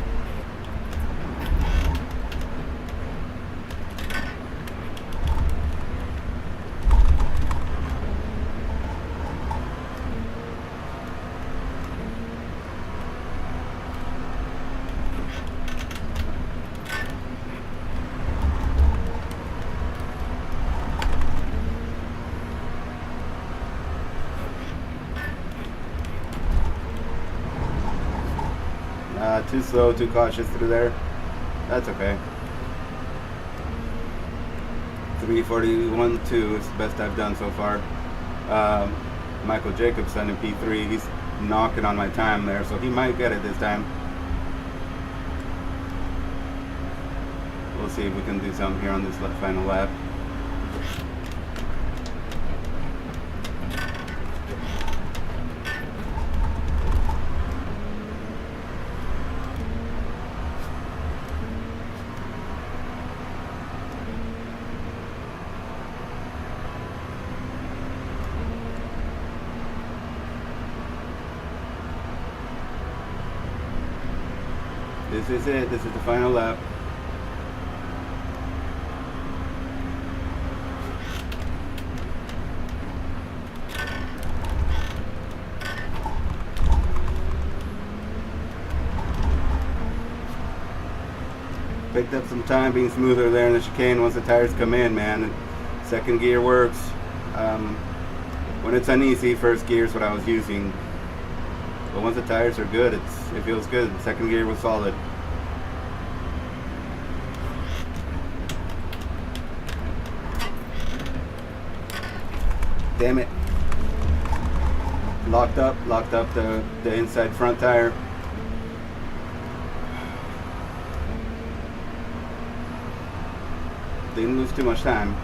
Too slow, too cautious through there. That's okay. 341.2 is the best I've done so far. Michael Jacobson in P3, he's knocking on my time there, so he might get it this time. We'll see if we can do something here on this final lap. This is it. This is the final lap. Picked up some time being smoother there in the chicane once the tires come in, man. Second gear works. When it's uneasy, first gear is what I was using. But once the tires are good, it feels good. The second gear was solid. Damn it. Locked up the inside front tire. Didn't lose too much time.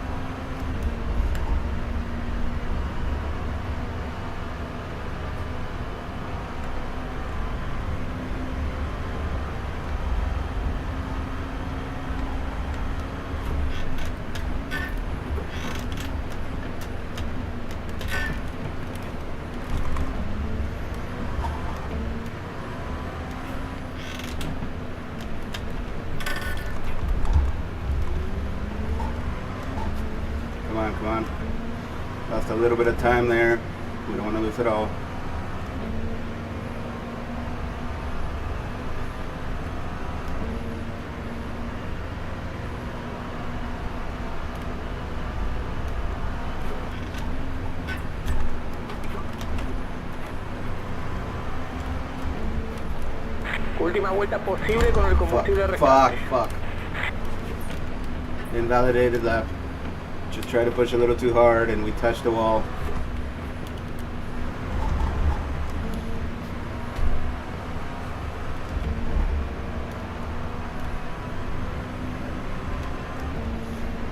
Come on. Lost a little bit of time there. We don't want to lose it all. Última vuelta posible con el combustible restante. Fuck. Invalidated lap. Just tried to push a little too hard and we touched the wall.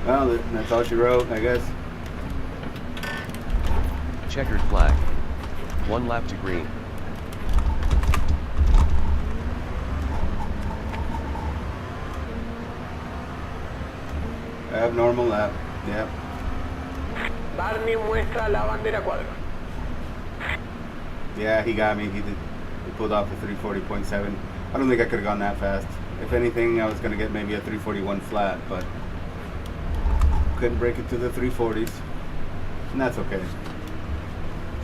Well, that's all she wrote, I guess. Checkered flag. 1 lap to green. Abnormal lap. Yep. Barney muestra la bandera cuadra. Yeah, he got me. He pulled off a 340.7. I don't think I could have gone that fast. If anything, I was going to get maybe a 341 flat, but couldn't break it to the 340s. And that's okay.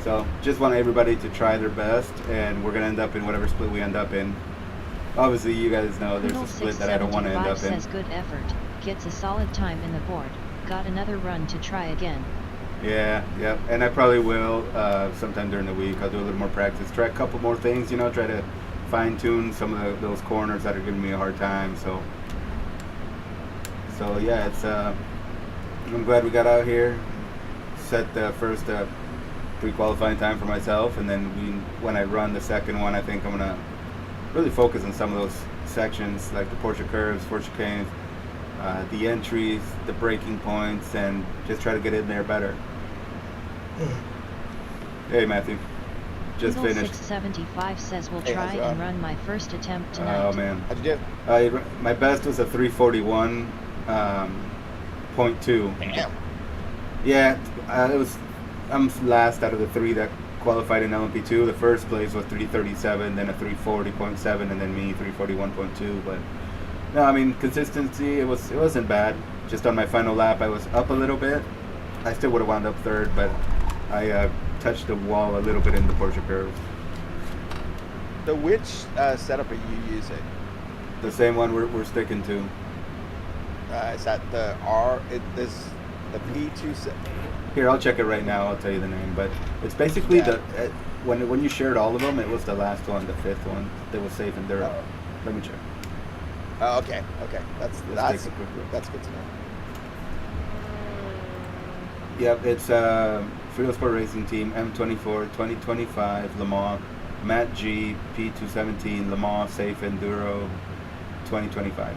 So, just want everybody to try their best, and we're going to end up in whatever split we end up in. Obviously, you guys know there's a split that I don't want to end up in. Says good effort, gets a solid time in the board. Got another run to try again. Yeah, and I probably will sometime during the week. I'll do a little more practice, try a couple more things, try to fine tune some of those corners that are giving me a hard time. So yeah, it's I'm glad we got out here, set the first pre-qualifying time for myself, and then when I run the second one, I think I'm gonna really focus on some of those sections like the Porsche curves, Porsche chicanes. The entries, the braking points, and just try to get in there better. Hey Matthew, just Eagle finished. 675 says we'll Hey, try how's it and going? run my first attempt tonight. Oh man, How'd you do? my best was a 341.2. Damn. Yeah, I'm last out of the 3 that qualified in LMP2. The first place was 337, then a 340.7, and then me 341.2. But no, I mean consistency. It wasn't bad. Just on my final lap, I was up a little bit. I still would have wound up third, but I touched the wall a little bit in the Porsche curves. So which setup are you using? The same one we're sticking to. Is that the the P2 set? Here, I'll check it right now. I'll tell you the name, but it's basically Yeah. when you shared all of them, it was the last one, the 5th one that was safe and durable. Oh. Let me check. Oh, okay. That's take a quick look. that's good to know. Yep, it's Fritosport Racing Team M24 2025 Le Mans Matt G P217 Le Mans Safe Enduro 2025.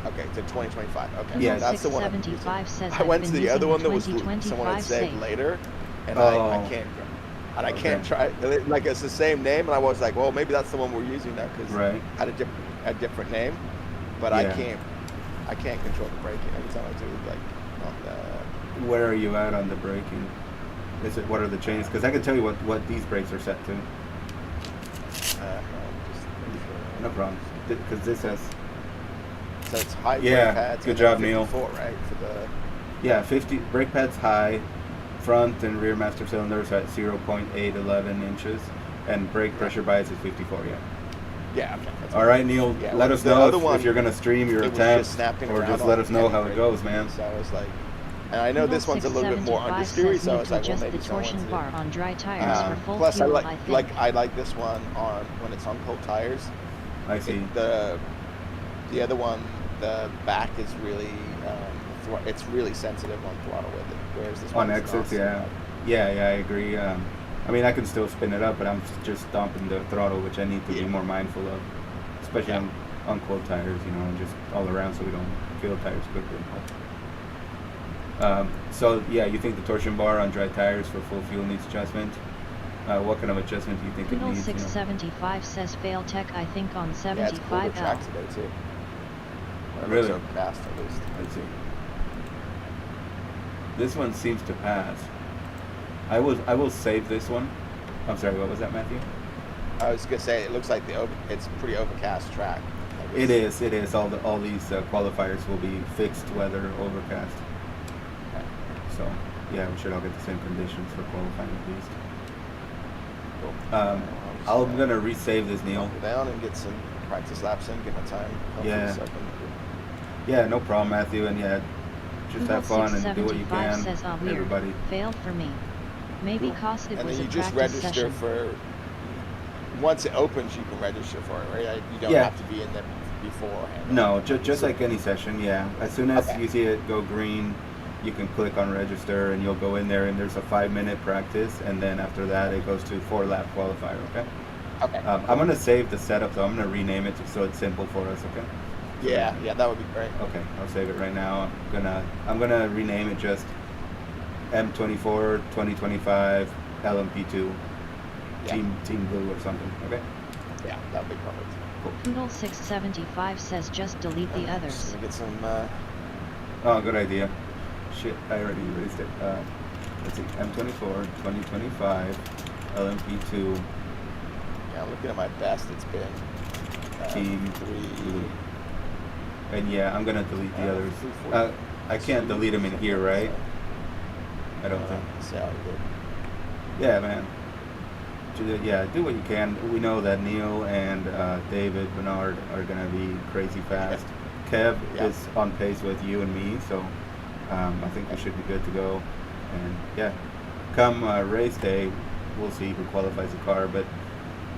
Okay, to 2025. Okay, Yeah, that's the one. I'm using. 675 says I went to I've been the other using one that was 2025 someone had saved safe. later, and Oh. I can't. And I Okay. can't try. Like it's the same name, and I was like, well, maybe that's the one we're using now because Right. it had a different name, but Yeah. I can't control the braking every time I do like on the. Where are you at on the braking? What are the changes? Because I can tell you what these brakes are set to. Just make sure. no problem. Because this has, So it's high Yeah, brake pads. good and job, then Neil. 54, right? For the yeah, 50 brake pads high, front and rear master cylinders at 0.811 inches, and brake pressure bias is 54. Yeah. yeah. Okay, that's All right, Neil. Yeah, let well, us the know other one, if you're gonna stream your it was attempts, just snapping or around just on let us know heavy how it brake. goes, man. So I was like, and I know Noodle this one's a little bit more 675 understeery, says so I need was to like, well, adjust maybe the someone's torsion it. bar on dry tires for full Plus, fuel, I I think. like I like this one on when it's on cold tires. I see. The other one, the back is really it's really sensitive on throttle with it, whereas this On one exits, yeah, I agree. I mean, I can still spin it up, but I'm just stomping the throttle, which I need to be more mindful of, especially on cold tires, you know, and just all around, so we don't kill tires quickly. So yeah, you think the torsion bar on dry tires for full fuel needs adjustment? What kind of adjustment do you think it Noodle needs? 675 says fail tech, I think on Yeah, it's colder 75L. tracks today too. Really? So fast at least. Let's see. This one seems to pass. I will save this one. I'm sorry, what was that, Matthew? I was gonna say it looks like it's pretty overcast track. It is. All these qualifiers will be fixed weather overcast. Okay. So yeah, we should all get the same conditions for qualifying at least. Cool. I'm gonna resave this, Neil. Go down and get some practice laps in, get my time. Yeah. So I can- Yeah, no problem, Matthew, and yeah, just Noodle have fun and do what you 675 can, says, weird. everybody. Failed for me. Maybe Cool. cause it And was then a you just practice register session. for. Once it opens, you can register for it, right? You don't Yeah. have to be in there beforehand. No, just like any session, yeah. As soon as Okay. you see it go green, you can click on register and you'll go in there and there's a 5-minute practice, and then after that it goes to 4-lap qualifier, okay? Okay. I'm gonna save the setup, so I'm gonna rename it so it's simple for us, okay? Yeah, that would be great. Okay, I'll save it right now. I'm gonna rename it just M24 2025 LMP2 Yeah. Team Blue or something, okay? Yeah, that would be perfect. Noodle 675 says just delete the Just others. gonna get some. Oh, good idea. Shit, I already erased it. Let's see, M24 2025 LMP2 Yeah, looking at my best, it's been Team 3. Blue. And yeah, I'm gonna delete the others. 340. I can't delete them in here, right? I don't think. So good. Yeah, man. Yeah, do what you can. We know that Neil and David Bernard are gonna be crazy fast. Kev is on pace with you and me, so I think we should be good to go. And yeah, come race day, we'll see who qualifies the car. But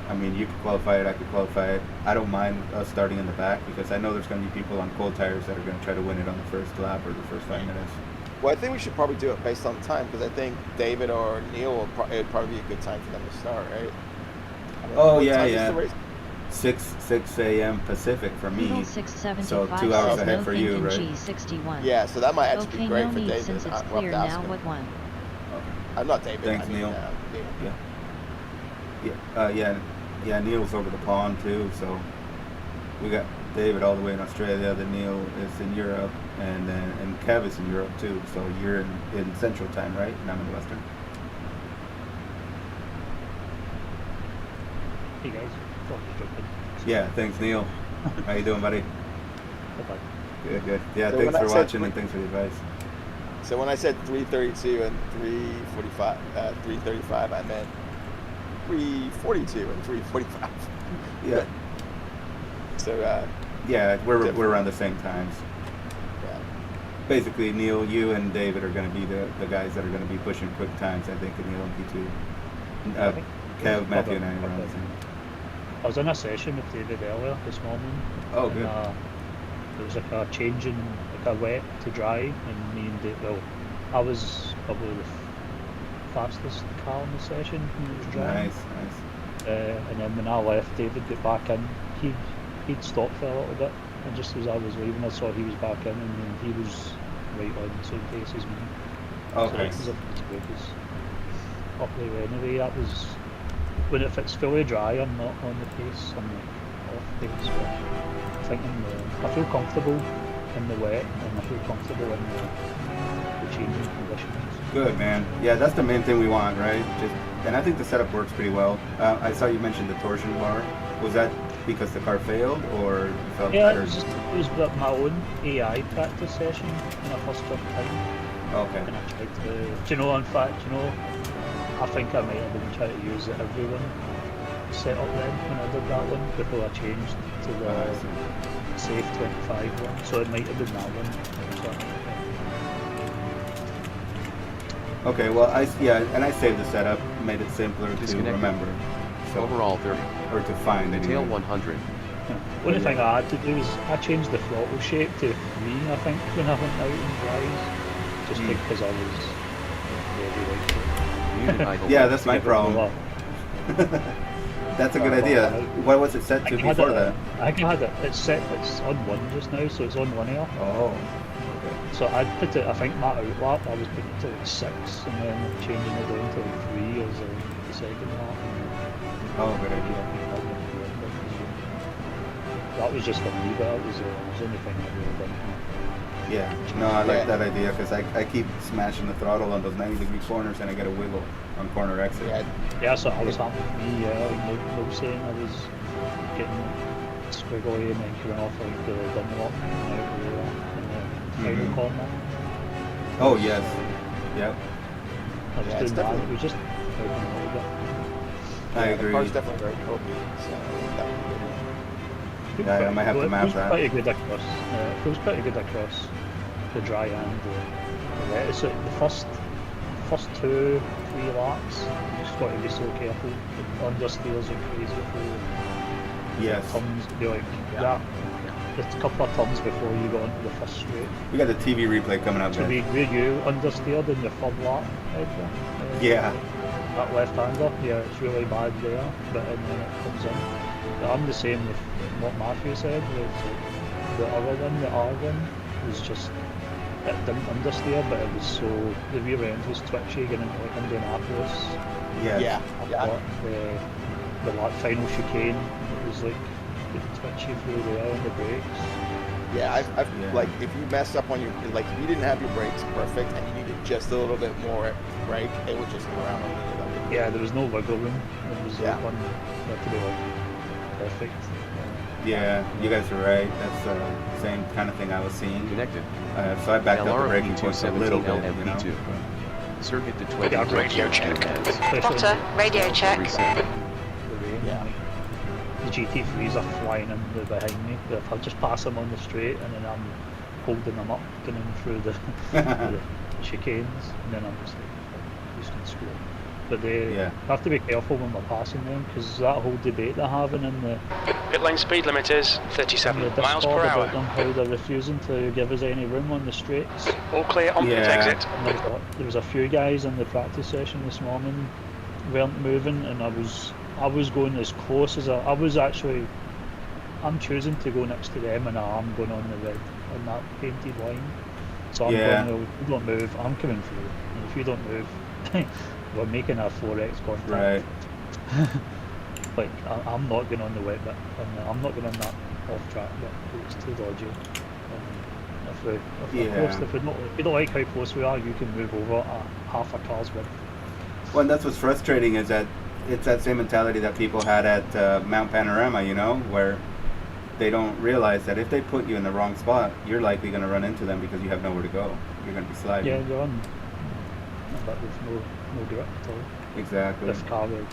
I mean, you could qualify it, I could qualify it. I don't mind us starting in the back because I know there's going to be people on cold tires that are going to try to win it on the first lap or the first 5 minutes. Well, I think we should probably do it based on the time because I think David or Neil it'd probably be a good time for them to start, right? I mean, Oh what yeah, time is yeah. the race? 6 a.m. Pacific for me. Noodle So 675 2 hours says ahead no for you, thinking right? G61. Yeah, so that might actually Okay, be great no for need David. since it's We'll have clear to ask now him. what one. Okay. I'm not David. Thanks, I mean, Neil. Neil. Yeah, Neil's over the pond too, so we got David all the way in Australia, then Neil is in Europe, and Kev is in Europe too, so you're in Central Time, right? And I'm in Western. Hey guys, thought I'd jump in. Yeah, thanks Neil. How you doing, buddy? Okay. Good. Yeah, So thanks when I for said watching and thanks for the advice. So when I said 332 and 335, I meant 342 and 345. Yeah. So Yeah, we're around the same times. yeah. Basically, Neil, you and David are going to be the guys that are going to be pushing quick times, I think, in the LMP2. Kev, Matthew, and I are around the same. I was in a session with David earlier this morning. Oh, and, good. There was like a change in like a wet to dry, and me and David, well, I was probably the fastest car in the session when it was dry. Nice. And then when I left, David got back in. He'd stopped for a little bit, and just as I was leaving, I saw he was back in, and then he was right on the same pace as me. Okay. So it was good as up there anyway. That was when if it's fully dry, I'm not on the pace. I'm like off pace. But I think I feel comfortable in the wet, and I feel comfortable in the changing conditions. Good, man. Yeah, that's the main thing we want, right? And I think the setup works pretty well. I saw you mentioned the torsion bar. Was that Because the car failed, or you felt Yeah, better? it was about my own AI practice session when I first took time. Okay. And I tried to, do you know, in fact, you know, I think I might have been trying to use the everyone set up then when I did that one before I changed to the I see. Safe 25 one, so it might have been that one. Okay, well, and I saved the setup, made it simpler to Disconnected. remember. So, Overall 30. or to find Detail anyway. 100. Only thing I had to do is I changed the throttle shape to 3, I think, when I went out and drive, just because I was very Muted idle. Yeah, that's my like problem. That's a good idea. What was it set to before that? I think I had it. It's on 1 just now, so it's on 1 here. Oh. So I put it. I think my outlap I was putting it to like 6, and then changing it down to like 3 as the second lap. Oh, good idea. That was just a me, but that was the only thing I really done. Yeah, no, I like that idea because I keep smashing the throttle on those 90-degree corners and I get a wiggle on corner exit. Yeah, so I was happening with me, like Mo was saying, I was getting squiggly and then coming off like the Dunlop and out the final corner. Oh, yes. Yep. I was doing that, it was just helping a little bit. I The agree. car's definitely very copy, so that would be good. Yeah, I might have to map that. It was pretty good across the dry and the wet. So the first 2-3 laps, you just got to be so careful. The understeers are crazy for Yes. turns. You're like that. Just a couple of turns before you got into the first straight. We got the TV replay coming up So there. were you understeered in your third lap, Edgar? Yeah. That left-hander, yeah, it's really bad there, but and then it comes in. But I'm the same with what Matthew said, with the other one, the R one, was just, it didn't understeer, but it was so, the rear end was twitchy getting into like Indianapolis. Yes. Yeah. The final chicane, it was like getting twitchy through there on the brakes. Yeah, I've like if you mess up on your if you didn't have your brakes perfect and you needed just a little bit more brake, it would just go around on the other. Yeah, there was no wiggle room. It was Yeah. like one you had to be like perfect. Yeah, you guys are right. That's the same kind of thing I was seeing. Connected. So I backed up the braking force a LMP2 little 17 bit, you know. LMP2. Circuit to 20. Yeah, radio check. Especially Spotter, radio check. Reset. the rain. Yeah. Like, the GT3s are flying in behind me. If I just pass them on the straight and then I'm holding them up, going through the chicanes, and then I'm just like, just going to score. But they have to be careful when we're passing them, because that whole debate they're having in the Pit lane speed limit is 37 in the miles Discord per about hour. them, how they're refusing to give us any room on the straights. All clear on pit Yeah. exit. And there was a few guys in the practice session this morning weren't moving, and I was going as close as I was actually. I'm choosing to go next to them, and I'm going on the red on that painted line. So I'm going, well, if you don't move, I'm coming through. And if you don't move, we're making a 4x contact. Right. Like I'm not going on the wet bit, and I'm not going on that off track bit. It's too dodgy. If we're close, if you don't like how close we are, you can move over at half a car's width. Well, and that's what's frustrating is that it's that same mentality that people had at Mount Panorama, you know, where they don't realize that if they put you in the wrong spot, you're likely going to run into them because you have nowhere to go. You're going to be sliding. Yeah, you're on. But with no grip at all. Exactly. This car would.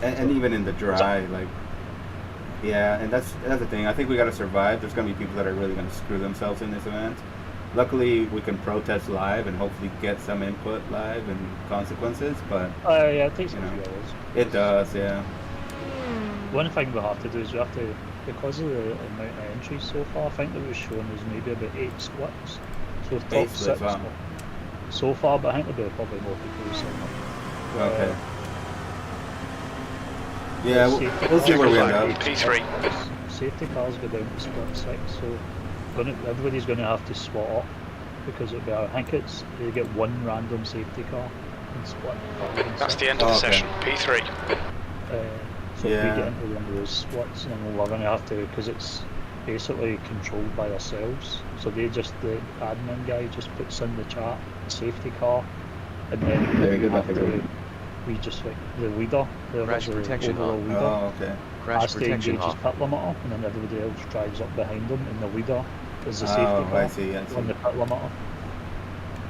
And even in the dry, like, yeah, and that's the thing. I think we got to survive. There's going to be people that are really going to screw themselves in this event. Luckily, we can protest live and hopefully get some input live and consequences, but Yeah, it takes a few hours. it does, yeah. One thing we have to do is we have to, because of the amount of entries so far, I think that was shown as maybe about 8 splits. So top 8 6 splits, wow. so far, but I think there'll be probably more people somewhere. Okay. Yeah, we'll see where we end up. P3. Safety cars go down to split 6, so everybody's going to have to swap up, because I think they get one random safety car and split. That's the end of the session. P3. So if we get into one of those splits, then we're going to have to, because it's basically controlled by ourselves. So the admin guy just puts in the chat safety car, and then we just like the leader, the Crash protection overall on. leader, Crash has to protection engage his off. pit limiter, and then everybody else drives up behind him, and the leader is the safety car I see. on the pit limiter.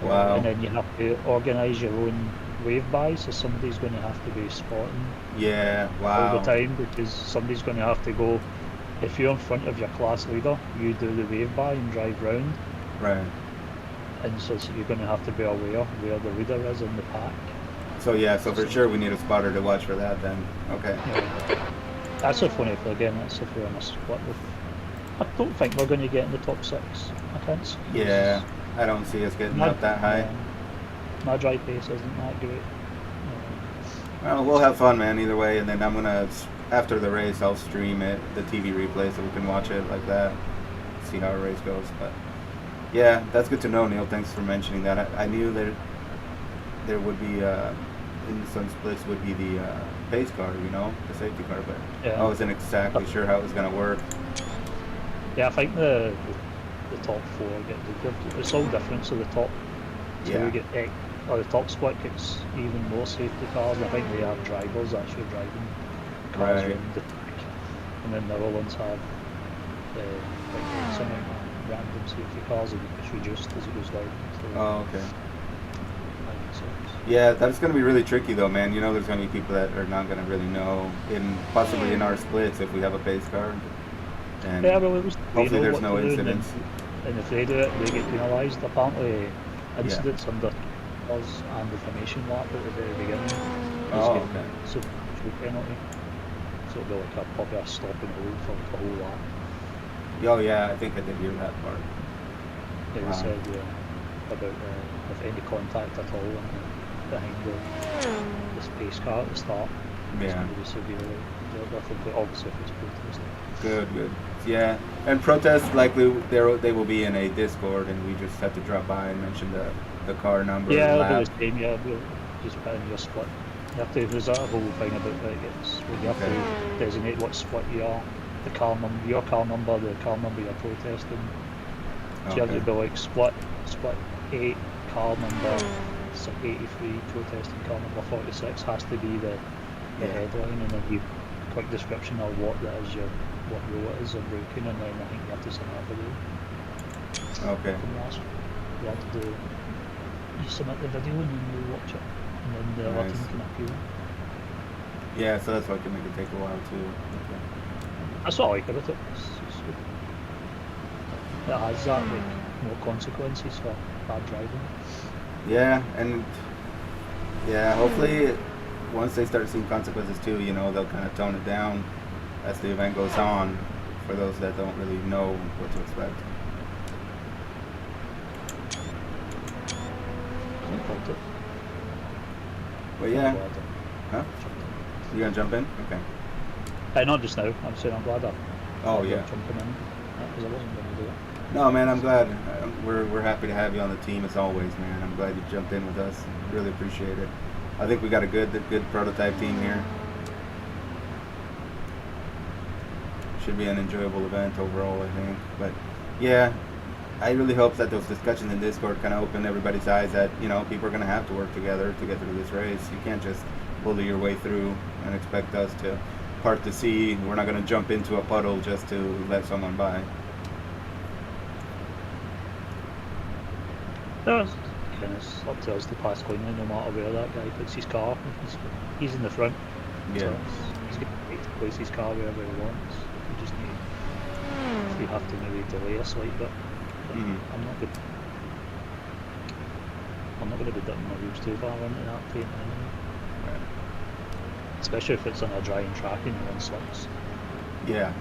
Wow. And then you have to organise your own wave by, so somebody's going to have to be spotting Yeah, all wow. the time, because somebody's going to have to go. If you're in front of your class leader, you do the wave by and drive round. Right. And so you're going to have to be aware where the leader is in the pack. So yeah, so for sure we need a spotter to watch for that then. Okay. Yeah. That's if we're again, that's if we're on a split with. I don't think we're going to get in the top 6. I can't see. Yeah, I don't see us getting up that high. My dry pace isn't that great. Well, we'll have fun, man, either way, and then I'm gonna, after the race, I'll stream it, the TV replay, so we can watch it like that, see how our race goes. But yeah, that's good to know, Neil. Thanks for mentioning that. I knew that there would be in some splits would be the pace car, you know, the safety car, but Yeah. I wasn't exactly sure how it was gonna work. Yeah, I think the top 4 it's all different. So the top 2 Yeah. get or the top split gets even more safety cars. I think they have drivers actually driving cars Right. around the track, and then the other ones have like some random safety cars, and it's reduced as it goes down. So Oh, okay. that makes sense. Yeah, that's going to be really tricky though, man. You know, there's going to be people that are not going to really know, possibly in our splits if we have a pace car. And Yeah, well, at least they hopefully know there's what no to do, incidents. and if they do it, they get penalised. Apparently, incidents under us and the formation lap at the very beginning Oh, get okay. substantial penalty. So it'll be like probably a stop and hold for the whole lap. Oh yeah, I think I did hear that part. They Wow. said about if any contact at all behind the space car at the start, it's Yeah. going to be severely dealt with, but obviously if it's protesting. Good. Yeah, and protests likely they will be in a Discord, and we just have to drop by and mention the car number. Yeah, and it'll lap. be the same. Yeah, we'll just put in your split. You have to. There's that whole thing about that. You have to designate what split you are. The car number, your car number, the car number you're protesting. So you have to be like split 8, car number 83, protesting car number 46 has to be the headline, and then you quick description of what that is, what row it is and braking, and then I think you have to send that video. Okay. From last, you have to do. You submit the video and then you watch it, and then the other team can appeal. Yeah, so that's why it can make it take a while too. Okay. That's what I like about it. It has that like more consequences for bad driving. Yeah, and hopefully once they start seeing consequences too, you know, they'll kind of tone it down as the event goes on for those that don't really know what to expect. But yeah, huh? You gonna jump in? Okay. Not just now. I'm saying I'm glad I. Oh yeah. Jumping in because I wasn't going to do it. No, man, I'm glad. We're happy to have you on the team as always, man. I'm glad you jumped in with us. Really appreciate it. I think we got a good prototype team here. Should be an enjoyable event overall, I think. But yeah, I really hope that those discussions in Discord kind of open everybody's eyes that, you know, people are going to have to work together to get through this race. You can't just bully your way through and expect us to part the sea. We're not going to jump into a puddle just to let someone by. It's up to us to pass cleanly no matter where that guy puts his car. He's in the front. Yeah. So he's going to place his car wherever he wants. We just need. We have to maybe delay a slight bit. Mm-hmm. I'm not going to be dipping my wheels too far into that paint anyway. Right. Especially if it's on a drying track and you're on slicks. Yeah.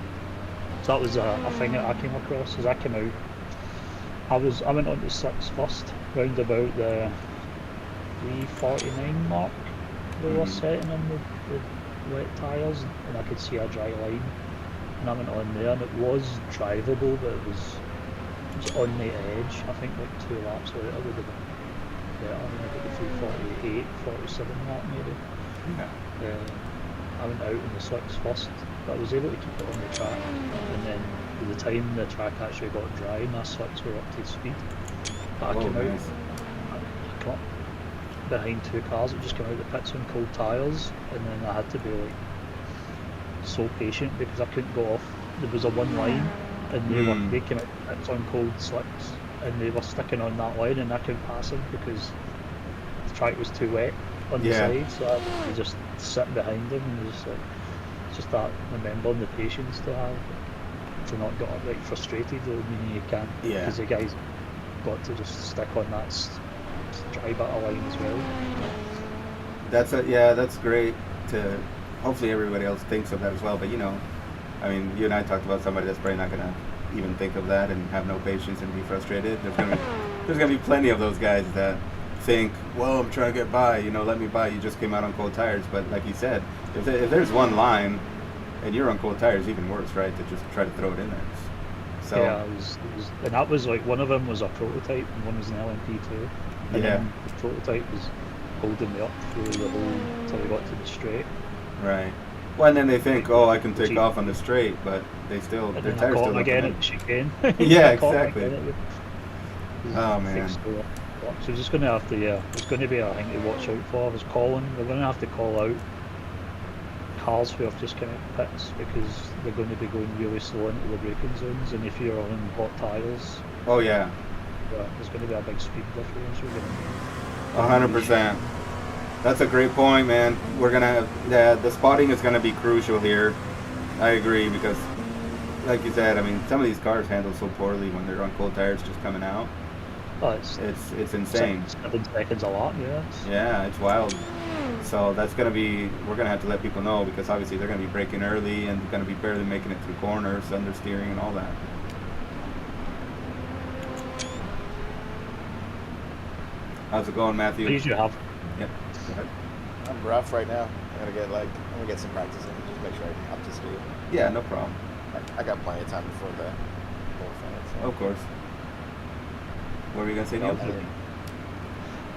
So that was a thing that I came across as I came out. I went on to slicks first, round about the 3:49 mark. They were setting in the wet tyres, and I could see a dry line. And I went on there, and it was drivable, but it was on the edge. I think like 2 laps later would have been better. I mean, I got the 3:48, 47 mark maybe. Yeah. I went out in the slicks first, but I was able to keep it on the track, and then by the time the track actually got dry, my slicks were up to speed. But I came out, I came up behind 2 cars that just came out of the pits on cold tyres, and then I had to be like so patient because I couldn't go off. There was a one line, and they came out on cold slicks, and they were sticking on that line, and I couldn't pass them because the track was too wet on the side. So I was just sitting behind them, and just like, it's just that remembering the patience to have, to not get like frustrated. I mean, you can't, because the guys got to just stick on that dry butter line as well. That's great. To hopefully everybody else thinks of that as well. But you know, I mean, you and I talked about somebody that's probably not gonna even think of that and have no patience and be frustrated. There's gonna be plenty of those guys that think, well, I'm trying to get by. You know, let me by. You just came out on cold tires. But like you said, if there's one line and you're on cold tires, even worse, right? To just try to throw it in there. So yeah, it was, and that was like one of them was a prototype and one was an LMP2. And then the prototype was holding me up through the whole until we got to the straight. Right. Well, and then they think, oh, I can take off on the straight, but they still, their tires still again at the chicane. Yeah, exactly. Oh man. So we're just going to have to, there's going to be a thing to watch out for. We're going to have to call out cars who have just come out pits because they're going to be going really slow into the braking zones, and if you're on hot tyres, oh yeah, there's going to be a big speed difference. 100%. That's a great point, man. We're gonna the spotting is gonna be crucial here. I agree, because, like you said, I mean, some of these cars handle so poorly when they're on cold tires just coming out. Oh, it's insane. 7 seconds a lot, Yeah, it's wild. So that's gonna be, we're gonna have to let people know, because obviously they're gonna be braking early and gonna be barely making it through corners, understeering and all that. How's it going, Matthew? Please, you have. Yep. Go ahead. I'm rough right now. I'm gonna get some practice in, just make sure I'm up to speed. Yeah, no problem. I got plenty of time before the fight. So. Of course. What were you gonna say, Neil?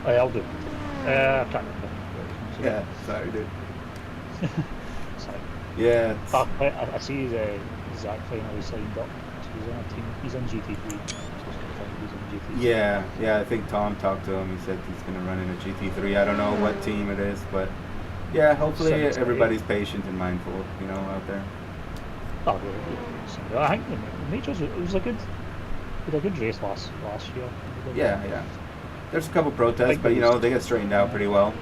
I'll do. I can't remember. Yeah, sorry, dude. Sorry. Yeah. I see Zach finally signed up. So he's on a team. He's on GT3. Yeah, I think Tom talked to him. He said he's going to run in a GT3. I don't know what team it is, but yeah, hopefully everybody's patient and mindful, you know, out there. Oh, I think the majors, it was a good race last year. Yeah. There's a couple protests, but you know, they get straightened out pretty well.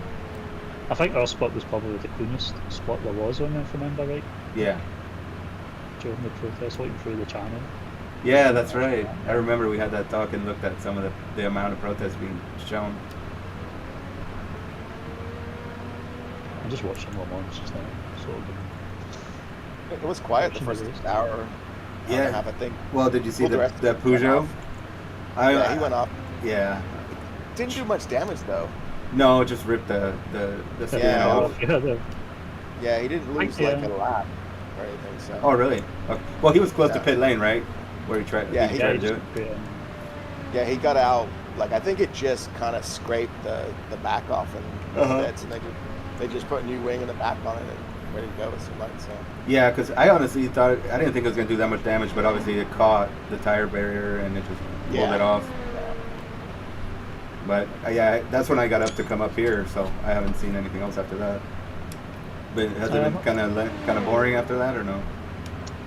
I think our spot was probably the cleanest spot there was on it, if I remember right. Yeah. During the protest, looking through the channel. Yeah, that's right. I remember we had that talk and looked at some of the amount of protests being shown. I'm just watching Le Mans just now. So it was quiet the first hour. Yeah. And a half, I think. Well, did you see the Peugeot? Yeah, he went off. Yeah. Didn't do much damage though. No, just ripped the skin off. Yeah, he didn't lose like a lap or anything. So. Oh, really? Okay. Well, he was close to pit lane, right? Where he tried. Yeah, he tried to do it. Yeah, he got out. Like I think it just kind of scraped the back off and bits, and they just put a new wing in the back on it and ready to go with some lights. So. Yeah, because I honestly thought, I didn't think it was going to do that much damage, but obviously it caught the tire barrier and it just pulled it off. Yeah. But yeah, that's when I got up to come up here, so I haven't seen anything else after that. But has it been kind of boring after that, or no?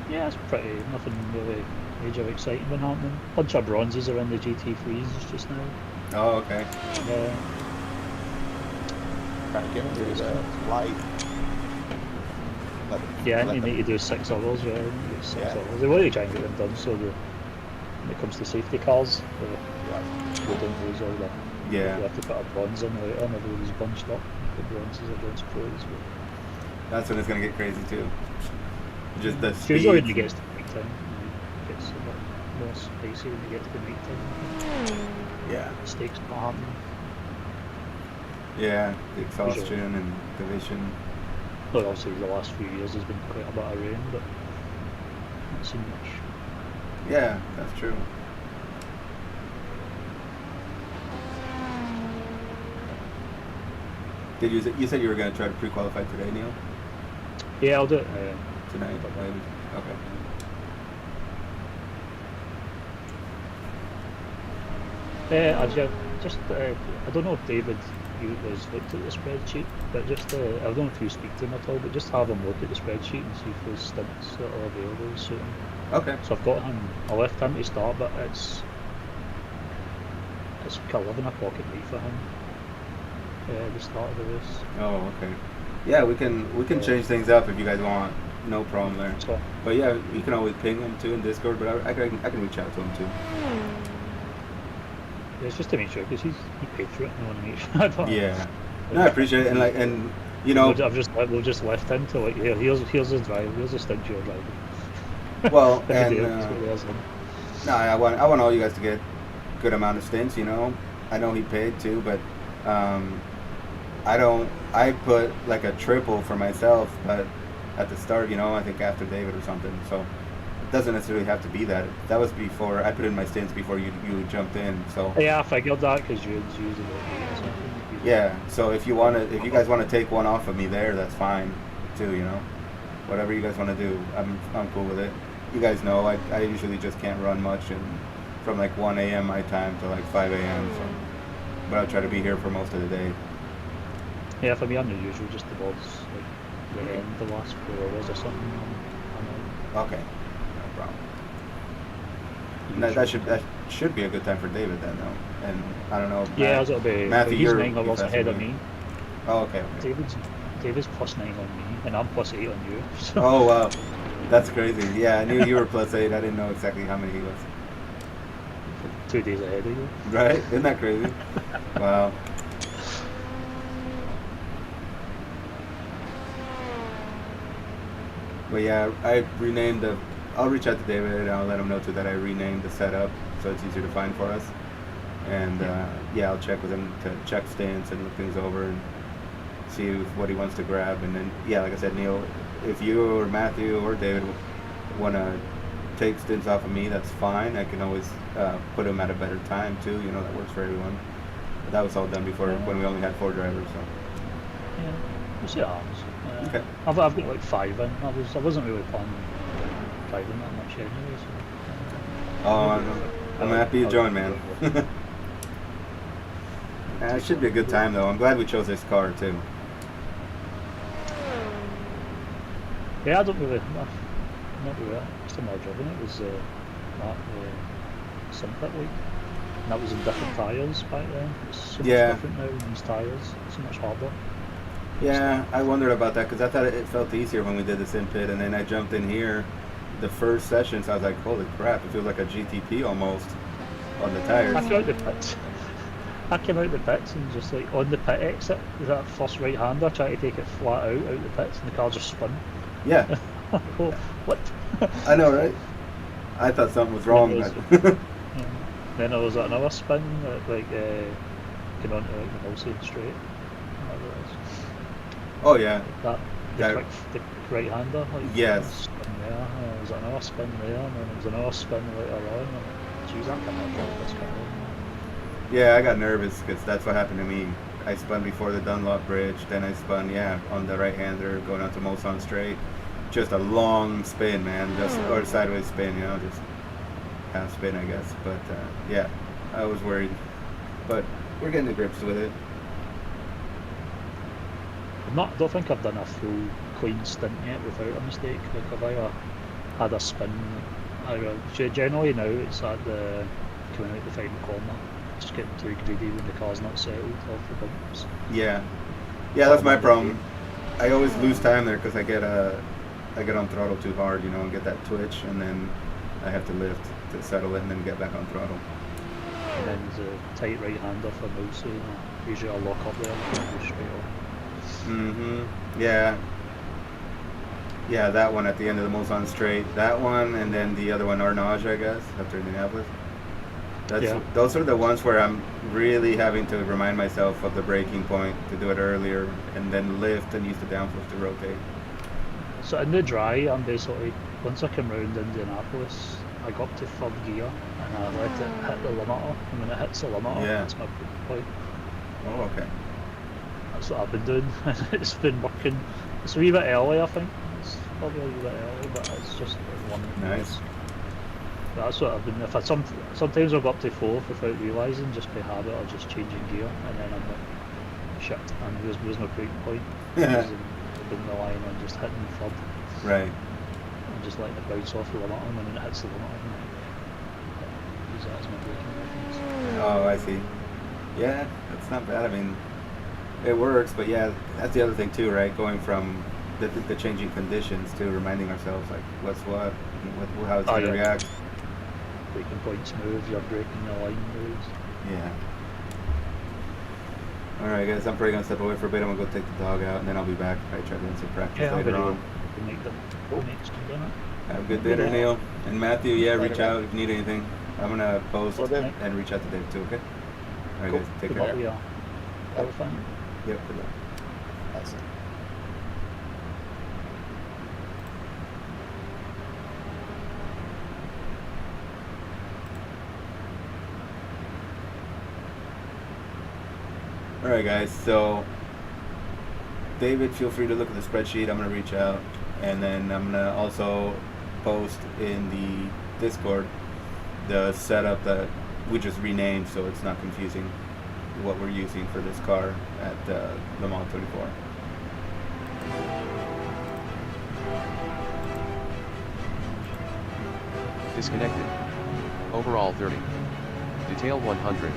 Yeah, it's pretty. Nothing really major exciting been happening. Bunch of bronzes are in the GT3s just now. Oh, okay. Yeah. Trying to get into the light. Yeah, you need to do 6 hours. Yeah, 6 hours. They want to try and get them done so when it comes to safety cars, we don't lose all that. Yeah. We have to put a bronze in later, and everybody's bunched up. The bronzes against pros. That's when it's going to get crazy too. Just the speed. Usually when you get to the night time, it gets a bit more spicy when you get to the night time. Yeah. Mistakes not happening. Yeah, the exhaustion and division. Well, obviously the last few years there's been quite a bit of rain, but not seen much. Yeah, that's true. Did you said you were going to try to pre-qualify today, Neil? Yeah, I'll do it tonight. Okay. I don't know if David you guys looked at the spreadsheet, but just I don't know if you speak to him at all, but just have him look at the spreadsheet and see if those stints that are available suit him. Okay. So I've got him, I left him to start, but it's 11 o'clock at night for him. The start of the race. Oh, okay. Yeah, we can change things up if you guys want. No problem there. So, But yeah, you can always ping him too in Discord. But I can reach out to him too. yeah, it's just to make sure because he paid for it. And I want to make sure. I don't, Yeah. No, I appreciate it. And you know. We've just left him to like here's his drive. Here's the stint you're driving. Well, Every and day, there's him. no, I want all you guys to get good amount of stints. You know, I know he paid too, but I put like a triple for myself, but at the start, you know, I think after David or something. So it doesn't necessarily have to be that. That was before I put in my stints before you jumped in. So Yeah, I figured that because you used it or something. yeah. So if you guys want to take one off of me there, that's fine too. You know, whatever you guys want to do, I'm cool with it. You guys know I usually just can't run much and from like 1 a.m. my time to like 5 a.m. So, but I'll try to be here for most of the day. Yeah, for me, I'm usually just towards like the end, the last 4 hours or something. Okay, no problem. And that should be a good time for David then, though. And I don't know. Yeah, it'll be. Matthew, he's 9 hours ahead of me. Oh, okay. David's +9 on me, and I'm +8 on you. So. Oh wow, that's crazy. Yeah, I knew you were +8. I didn't know exactly how many he was. 2 days ahead of you. Right? Isn't that crazy? Wow. But yeah, I renamed I'll reach out to David and I'll let him know too that I renamed the setup so it's easier to find for us. And yeah, I'll check with him to check stints and look things over and see what he wants to grab. And then, yeah, like I said, Neil, if you or Matthew or David want to take stints off of me, that's fine. I can always put them at a better time too. You know, that works for everyone. But that was all done before when we only had 4 drivers. So. Yeah, we'll see how it happens. Okay. I've got like 5 in. I wasn't really planning driving that much anyway. So, I'm happy you joined, man. It should be a good time though. I'm glad we chose this car too. Yeah, I don't really. Not really. Just a more driving it was that Simplet week. And that was in different tyres back then. It's so much different now in these tyres. It's so much harder. Yeah, I wondered about that because I thought it felt easier when we did this in pit, and then I jumped in here the first session, so I was like, holy crap, it feels like a GTP almost on the tires. I came out the pits. I came out the pits and just like on the pit exit, that first right hander, tried to take it flat out the pits, and the car just spun. Yeah. Oh, what? I know, right? I thought something was wrong. Then there was another spin that came onto like the Wilson straight. Oh yeah. That the quick right hander. Like, yes. Spin there. There was another spin there, and then there was another spin later on. Jeez, I can't drive this car. Yeah, I got nervous because that's what happened to me. I spun before the Dunlop bridge, then I spun, on the right hander going out to Mulsanne straight. Just a long spin, man, or sideways spin, just half spin, I guess. But yeah, I was worried, but we're getting to grips with it. I don't think I've done a full clean stint yet without a mistake. Like if I had a spin, generally now it's at the coming out the final corner, just getting too greedy when the car's not settled off the bumps. Yeah, that's my problem. I always lose time there because I get on throttle too hard, and get that twitch, and then I have to lift to settle it and then get back on throttle. And then there's a tight right hander for Mousy, usually I'll lock up there and go straight on. Yeah, that one at the end of the Mulsanne straight. That one, and then the other one, Arnage, I guess, after Indianapolis. Those are the ones where I'm really having to remind myself of the braking point to do it earlier, and then lift and use the downforce to rotate. So in the dry, I'm basically, once I come round Indianapolis, I got up to 3rd gear and I let it hit the limiter, and when it hits the limiter, that's my braking point. Oh, okay. That's what I've been doing. It's been working. It's a wee bit early, I think. It's probably a wee bit early, but it's just one. Nice. But that's what I've been. If I sometimes I'll go up to 4th without realising, just by habit or just changing gear, and then I'm like shit, and where's my breaking point? Been relying on just hitting third. Right. And just letting it bounce off the limit, and when it hits the limit, I'm use that as my braking reference. Oh, I see. Yeah, that's not bad. I mean, it works, but yeah, that's the other thing too, right? Going from the changing conditions to reminding ourselves, like, what's what how it's going to react. Braking points move, you're braking the line moves. Yeah. Alright guys, I'm probably going to step away for a bit. I'm going to go take the dog out, and then I'll be back. Probably try doing some practice later on. To make the next dinner. Have a good dinner, Neil. And Matthew, reach out if you need anything. I'm going to post and reach out to Dave too, okay? Alright guys, take care. We are. Fine. Yep, good luck. Excellent. Alright guys, so David, feel free to look at the spreadsheet. I'm going to reach out, and then I'm going to also post in the Discord the setup that we just renamed, so it's not confusing what we're using for this car at the M24. Disconnected. Overall 30. Detail 100.